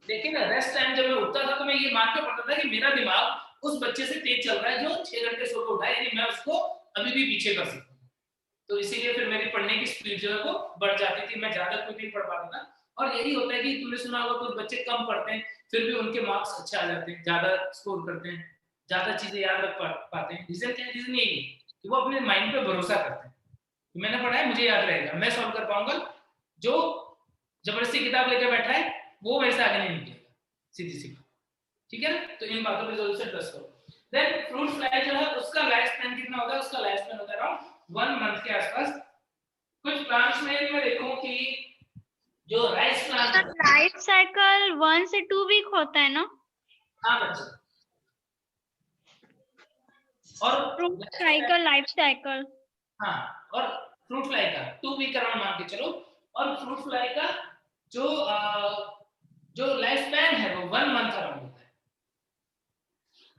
लेकिन रेस्ट टाइम जब मैं उठता था तो मैं ये मान के पड़ता था कि मेरा दिमाग उस बच्चे से तेज चल रहा है जो 6 घंटे सो के उठा है, यानी मैं उसको अभी भी पीछे कर सकता हूँ। तो इसीलिए फिर मेरी पढ़ने की स्पीड जो है वो बढ़ जाती थी, मैं ज्यादा कुछ नहीं पढ़ पाता था। और यही होता है कि तुमने सुना होगा कुछ बच्चे कम पढ़ते हैं फिर भी उनके मार्क्स अच्छे आ जाते हैं, ज्यादा स्कोर करते हैं, ज्यादा चीजें याद रख पाते हैं। रीजन क्या है? रीजन यही है कि वो अपने माइंड पे भरोसा करते हैं कि मैंने पढ़ा है, मुझे याद रहेगा, मैं सॉल्व कर पाऊंगा। जो जबरदस्ती किताब लेके बैठा है वो मेरे से आगे नहीं निकलेगा, सीधी सी। ठीक है ना? तो इन बातों पे जरूर से ट्रस्ट करो। देन फ्रूट फ्लाई जो है उसका लाइफ स्पैन कितना होता है? उसका लाइफ स्पैन होता है अराउंड 1 मंथ के आसपास। कुछ प्लांट्स में मैं देखूं कि जो राइस प्लांट है, लाइफ साइकिल 1 से 2 वीक होता है ना? हाँ बच्चे। और फ्रूट फ्लाई का लाइफ साइकिल, हाँ, और फ्रूट फ्लाई का 2 वीक अराउंड मान के चलो। और फ्रूट फ्लाई का जो लाइफ स्पैन है वो 1 मंथ अराउंड होता है।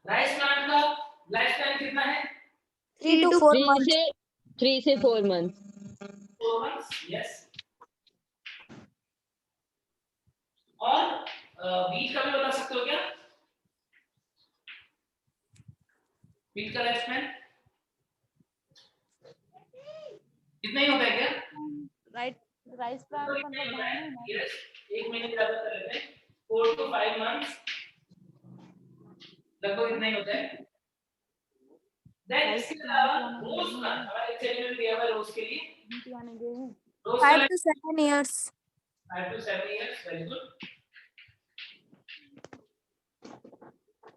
राइस प्लांट का लाइफ स्पैन कितना है? 3 to 4 months. 3 से 4 months. 4 months, yes. और बीट का भी बता सकते हो क्या? बीट का लाइफ स्पैन इतना ही होता है क्या? राइस प्लांट मतलब दाना है ना? यस, 1 महीने ज्यादा कर लेते हैं, 4 to 5 months लगभग इतना ही होता है। देन इसके अलावा रोज प्लांट, हमारे एक्चुअली में दिया हुआ है रोज के लिए 5 to 7 years. 5 to 7 years, very good.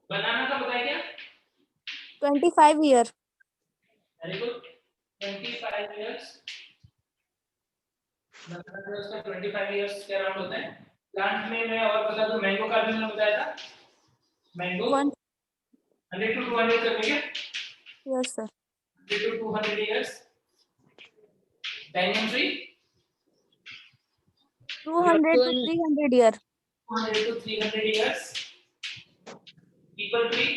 बनाना का बताया क्या? 25 year. Very good, 25 years। बनाना का उसका 25 years के अराउंड होता है। प्लांट में मैं और बता दूं, मैंगो का भी मैंने बताया था, मैंगो 100 to 200 कर दिया। Yes sir. 100 to 200 years। banyan tree 200 to 300 year. 200 to 300 years। people tree,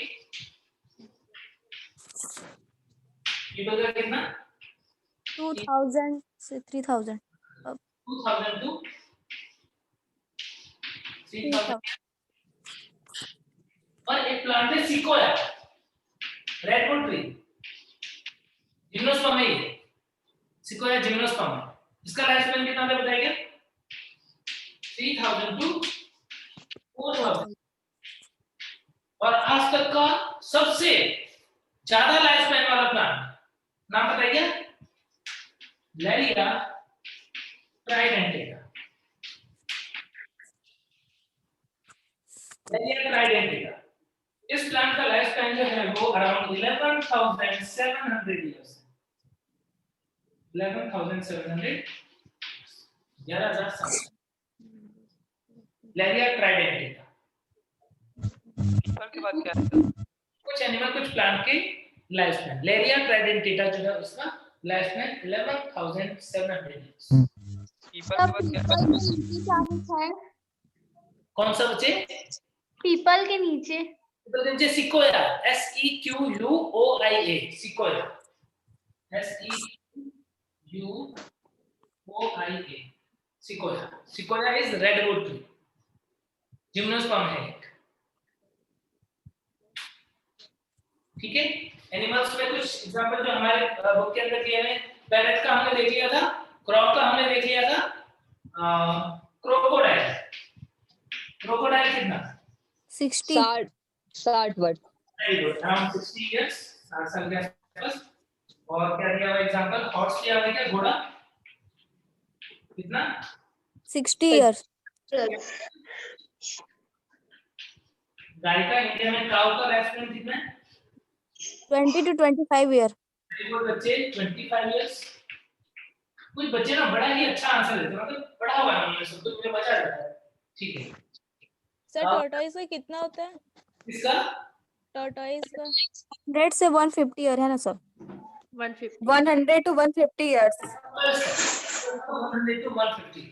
people का कितना? 2000 से 3000. 2000 to 3000। और एक प्लांट है सिकोया, रेडवुड ट्री, जिम्नोस्पर्म है ये, सिकोया जिम्नोस्पर्म। इसका लाइफ स्पैन कितना था बताइए? 3000 to 4000। और आज तक का सबसे ज्यादा लाइफ स्पैन वाला प्लांट नाम बताइए? लेरिया ट्राइडेंटेटा। लेरिया ट्राइडेंटेटा, इस प्लांट का लाइफ स्पैन जो है वो अराउंड 11,700 इयर्स। 11,700, 11,000 साल। लेरिया ट्राइडेंटेटा। सर के बाद क्या है? कुछ एनिमल कुछ प्लांट के लाइफ स्पैन, लेरिया ट्राइडेंटेटा जो है उसका लाइफ स्पैन 11,700 इयर्स। पीपल के बाद क्या है? कौन सा बच्चे? पीपल के नीचे sequoia, SEQUOIA, sequoia, SEQUOIA, sequoia. Sequoia is redwood tree, gymnosperm है एक। ठीक है, एनिमल्स में कुछ एग्जांपल जो हमारे बुक के अंदर दिए हैं, पैरेट का हमने देख लिया था, क्रॉक का हमने देख लिया था, क्रोकोडाइल। क्रोकोडाइल कितना? 60 वर्ष। वेरी गुड, अराउंड 60 इयर्स, 60 साल के आसपास। और क्या दिया हुआ एग्जांपल? हॉर्स दिया हुआ है क्या? घोड़ा कितना? 60 years. गाय का इंडिया में काऊ का लाइफ स्पैन कितना है? 20 to 25 year. वेरी गुड बच्चे, 25 इयर्स। कुछ बच्चे ना बड़ा ही अच्छा आंसर देते हैं, मतलब पढ़ा हुआ है उन्होंने सब कुछ, मुझे बचा जाता है। ठीक है सर, टॉर्टोइस का कितना होता है? इसका टॉर्टोइस का 100 से 150 year है ना sir? 150 100 to 150 years. 100 to 150।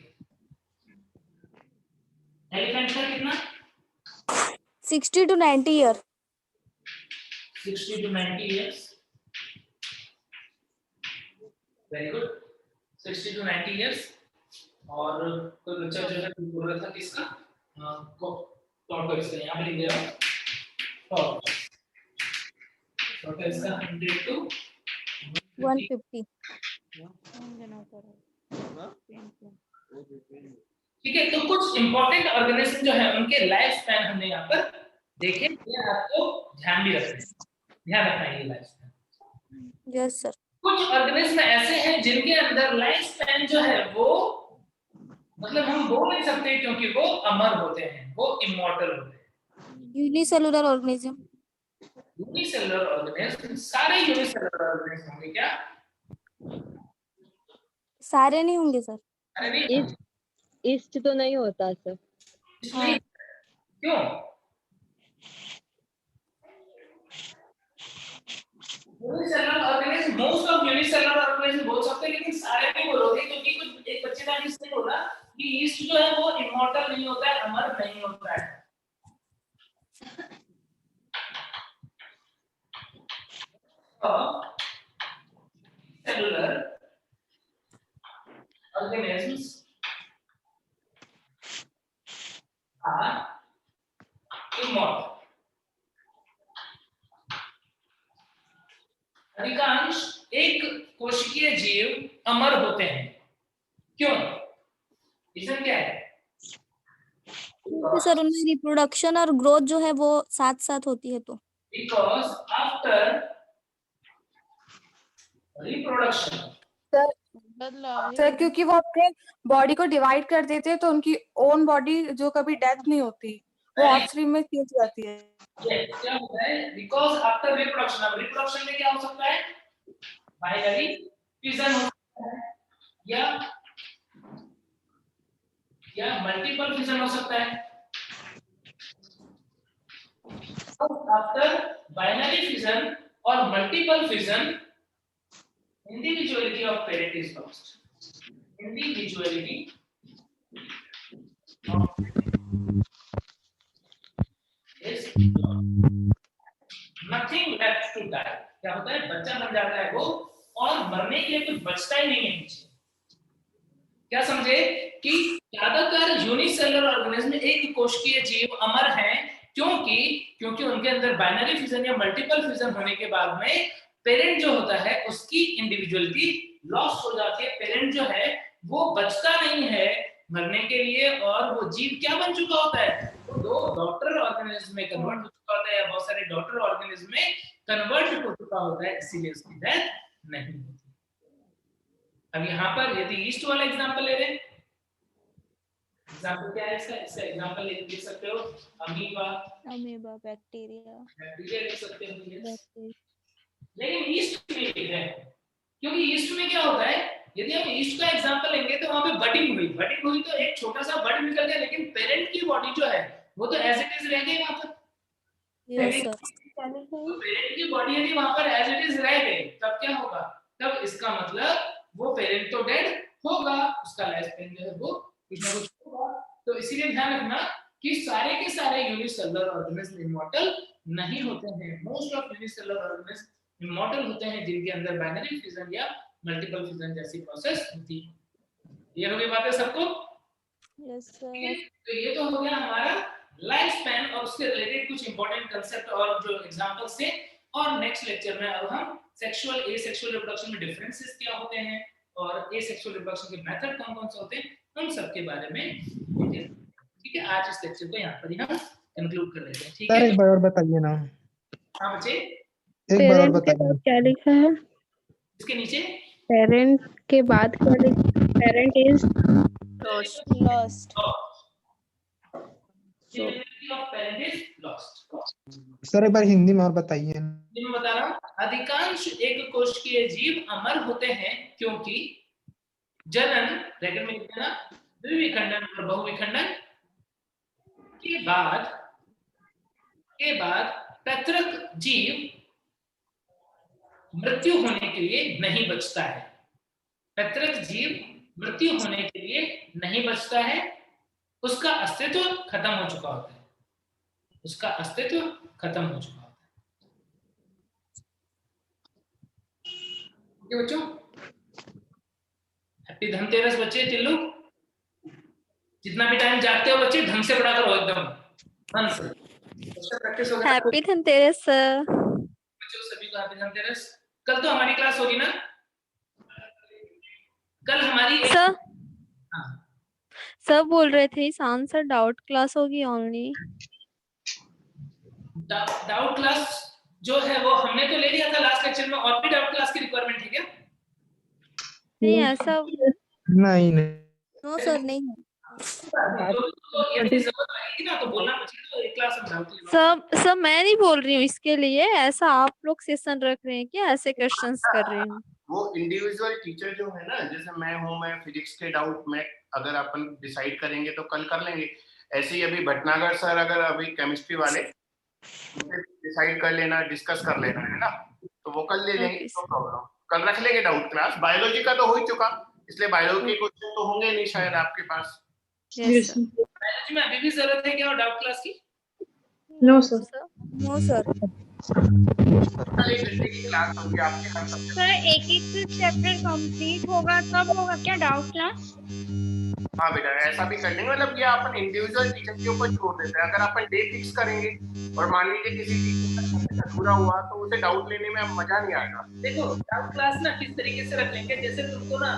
Elephant का कितना? 60 to 90 year. 60 to 90 years. Very good 60 to 90 years। और कोई बच्चा जो है बोल रहा था किसका टॉर्टोइस का, यहाँ पे लिख दे रहा हूँ टॉर्टोइस का 100 to 150। ठीक है। तो कुछ इंपॉर्टेंट ऑर्गेनिज्म जो है उनके लाइफ स्पैन हमने यहाँ पर देखे, ये आपको ध्यान भी रखना है, ध्यान रखना है ये लाइफ स्पैन। Yes sir. कुछ ऑर्गेनिज्म ऐसे हैं जिनके अंदर लाइफ स्पैन जो है वो मतलब हम बोल नहीं सकते क्योंकि वो अमर होते हैं, वो इमॉर्टल होते हैं। Unicellular organism. यूनिसेलुलर ऑर्गेनिज्म, सारे यूनिसेलुलर ऑर्गेनिज्म होंगे क्या? सारे नहीं होंगे सर। अरे नहीं, ईस्ट तो नहीं होता सर। इसलिए क्यों? Unicellular organism, most of unicellular organism बोल सकते हैं लेकिन सारे नहीं बोलोगे क्योंकि कुछ एक बच्चे ने इसलिए बोला कि ईस्ट जो है वो इमॉर्टल नहीं होता है, अमर नहीं होता है। Cellular organisms are immortal। अधिकांश एक कोशिकीय जीव अमर होते हैं, क्यों? रीजन क्या है? क्योंकि सर उनमें रिप्रोडक्शन और ग्रोथ जो है वो साथ साथ होती है तो। Because after reproduction सर क्योंकि वो अपने बॉडी को डिवाइड कर देते हैं तो उनकी ओन बॉडी जो कभी डेथ नहीं होती, वो ऑफस्प्रिंग में चेंज जाती है। yes, क्या होता है? Because after reproduction, अब reproduction में क्या हो सकता है? बाइनरी फिजन हो सकता है या मल्टीपल फिजन हो सकता है। आफ्टर बाइनरी फिजन और multiple fission individuality of parent is lost। individuality is nothing left to die। क्या होता है? बच्चा बन जाता है वो और मरने के लिए कुछ बचता ही नहीं है नीचे। क्या समझे कि ज्यादातर यूनिसेलुलर ऑर्गेनिज्म एक कोशिकीय जीव अमर हैं क्योंकि उनके अंदर बाइनरी फिजन या मल्टीपल फिजन होने के बाद में पेरेंट जो होता है उसकी इंडिविजुअलिटी लॉस हो जाती है। पेरेंट जो है वो बचता नहीं है मरने के लिए और वो जीव क्या बन चुका होता है? वो दो डॉटर ऑर्गेनिज्म में कन्वर्ट हो चुका होता है या बहुत सारे डॉटर ऑर्गेनिज्म में कन्वर्ट हो चुका होता है, इसीलिए उसकी डेथ नहीं होती। अब यहाँ पर यदि ईस्ट वाला एग्जांपल ले रहे हैं, एग्जांपल क्या है इसका एग्जांपल लिख सकते हो अमीबा, बैक्टीरिया लिख सकते हो। लेकिन ईस्ट में लिख रहे हैं क्योंकि ईस्ट में क्या होता है? यदि हम ईस्ट का एग्जांपल लेंगे तो वहां पे बडिंग हुई तो एक छोटा सा बड निकल गया, लेकिन पेरेंट की बॉडी जो है वो तो एज इट इज रह गई वहां पर। पेरेंट की बॉडी यदि वहां पर एज इट इज रह गई तब क्या होगा? तब इसका मतलब वो पेरेंट तो डेड होगा, उसका लाइफ स्पैन जो है वो कुछ ना कुछ होगा। तो इसीलिए ध्यान रखना कि सारे के सारे यूनिसेलुलर ऑर्गेनिज्म इमॉर्टल नहीं होते हैं। Most of unicellular organism immortal होते हैं जिनके अंदर बाइनरी फिजन या मल्टीपल फिजन जैसी प्रोसेस होती है। क्लियर हो गई बातें सबको? Yes sir. तो ये तो हो गया हमारा लाइफ स्पैन और उससे रिलेटेड कुछ इंपॉर्टेंट कांसेप्ट और जो एग्जांपल्स थे। और नेक्स्ट लेक्चर में अब हम सेक्सुअल एसेक्सुअल रिप्रोडक्शन में डिफरेंसेस क्या होते हैं और एसेक्सुअल रिप्रोडक्शन के मेथड कौन-कौन से होते हैं उन सब के बारे में। ठीक है, आज इस लेक्चर को यहाँ पर ही हम कंक्लूड कर लेते हैं। ठीक है, सर एक बार और बताइए ना। हाँ बच्चे, एक बार और बताइए क्या लिखा है? इसके नीचे पेरेंट के बाद क्या लिखा? Parent is lost. सर एक बार हिंदी में और बताइए। मैं बता रहा हूँ, अधिकांश एक कोशिकीय जीव अमर होते हैं क्योंकि जनन ब्रैकेट में लिख देना द्विविखंडन और बहुविखंडन के बाद पैतृक जीव मृत्यु होने के लिए नहीं बचता है। पैतृक जीव मृत्यु होने के लिए नहीं बचता है, उसका अस्तित्व खत्म हो चुका होता है। उसका अस्तित्व खत्म हो चुका होता है। बच्चों हैप्पी धनतेरस बच्चे। टिल्लू, जितना भी टाइम जागते हो बच्चे ढंग से पढ़ा करो, एकदम मन से। उससे प्रैक्टिस होगा। Happy Dhanteras sir. बच्चों सभी को हैप्पी धनतेरस। कल तो हमारी क्लास होगी ना? कल हमारी सर हाँ सर बोल रहे थे ईशान सर डाउट क्लास होगी ओनली। डाउट क्लास जो है वो हमने तो ले लिया था लास्ट लेक्चर में। और भी डाउट क्लास की रिक्वायरमेंट है क्या? नहीं ऐसा नहीं नहीं नो सर नहीं है। तो यदि जरूरत रहेगी ना तो बोलना मुझे, तो एक क्लास हम डाउट लेंगे। सर मैं नहीं बोल रही हूँ इसके लिए, ऐसा आप लोग सेशन रख रहे हैं क्या, ऐसे क्वेश्चंस कर रहे हैं? वो इंडिविजुअल टीचर जो है ना, जैसे मैं हूँ, मैं फिजिक्स के डाउट में अगर अपन डिसाइड करेंगे तो कल कर लेंगे। ऐसे ही अभी भटनागर सर अगर अभी केमिस्ट्री वाले डिसाइड कर लेना, डिस्कस कर लेना है ना, तो वो कल ले लेंगे, नो प्रॉब्लम। कल रख लेंगे डाउट क्लास। बायोलॉजी का तो हो ही चुका, इसलिए बायोलॉजी के क्वेश्चन तो होंगे नहीं शायद आपके पास। बायोलॉजी में अभी भी जरूरत है क्या डाउट क्लास की? No sir. No sir. Class होगी आपके हर सब्जेक्ट। सर एक एक चैप्टर कंप्लीट होगा तब होगा क्या डाउट क्लास? हाँ बेटा, ऐसा भी कर लेंगे। मतलब ये अपन इंडिविजुअल टीचर के ऊपर छोड़ देते हैं। अगर अपन डे फिक्स करेंगे और मान लीजिए किसी टीचर का अधूरा हुआ तो उसे डाउट लेने में मजा नहीं आएगा। देखो डाउट क्लास ना किस तरीके से रख लेंगे, जैसे तुमको ना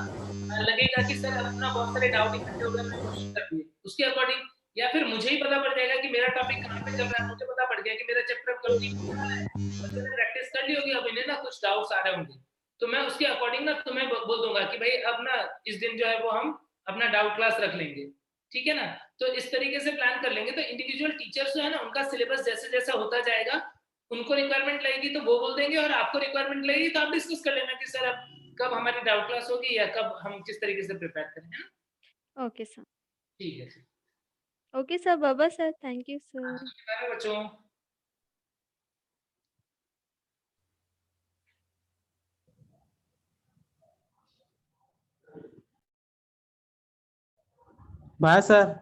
लगेगा कि सर अपना बहुत सारे डाउट इकट्ठे हो गए, मैं कोशिश करती हूँ उसके अकॉर्डिंग, या फिर मुझे ही पता पड़ जाएगा कि मेरा टॉपिक कहाँ पे चल रहा है, मुझे पता पड़ गया कि मेरा चैप्टर कंप्लीट हो रहा है, बच्चों ने प्रैक्टिस कर ली होगी, अब इन्हें ना कुछ डाउट्स आ रहे होंगे, तो मैं उसके अकॉर्डिंग ना तुम्हें बोल दूंगा कि भाई अब ना इस दिन जो है वो हम अपना डाउट क्लास रख लेंगे, ठीक है ना? तो इस तरीके से प्लान कर लेंगे। तो इंडिविजुअल टीचर्स जो है ना, उनका सिलेबस जैसे जैसा होता जाएगा, उनको रिक्वायरमेंट लगेगी तो वो बोल देंगे, और आपको रिक्वायरमेंट लगेगी तो आप डिस्कस कर लेना कि सर अब कब हमारी डाउट क्लास होगी या कब हम किस तरीके से प्रिपेयर करें, है ना? Okay sir. ठीक है ओके सर, बाबा sir, thank you sir. Bye बच्चों। Bye sir.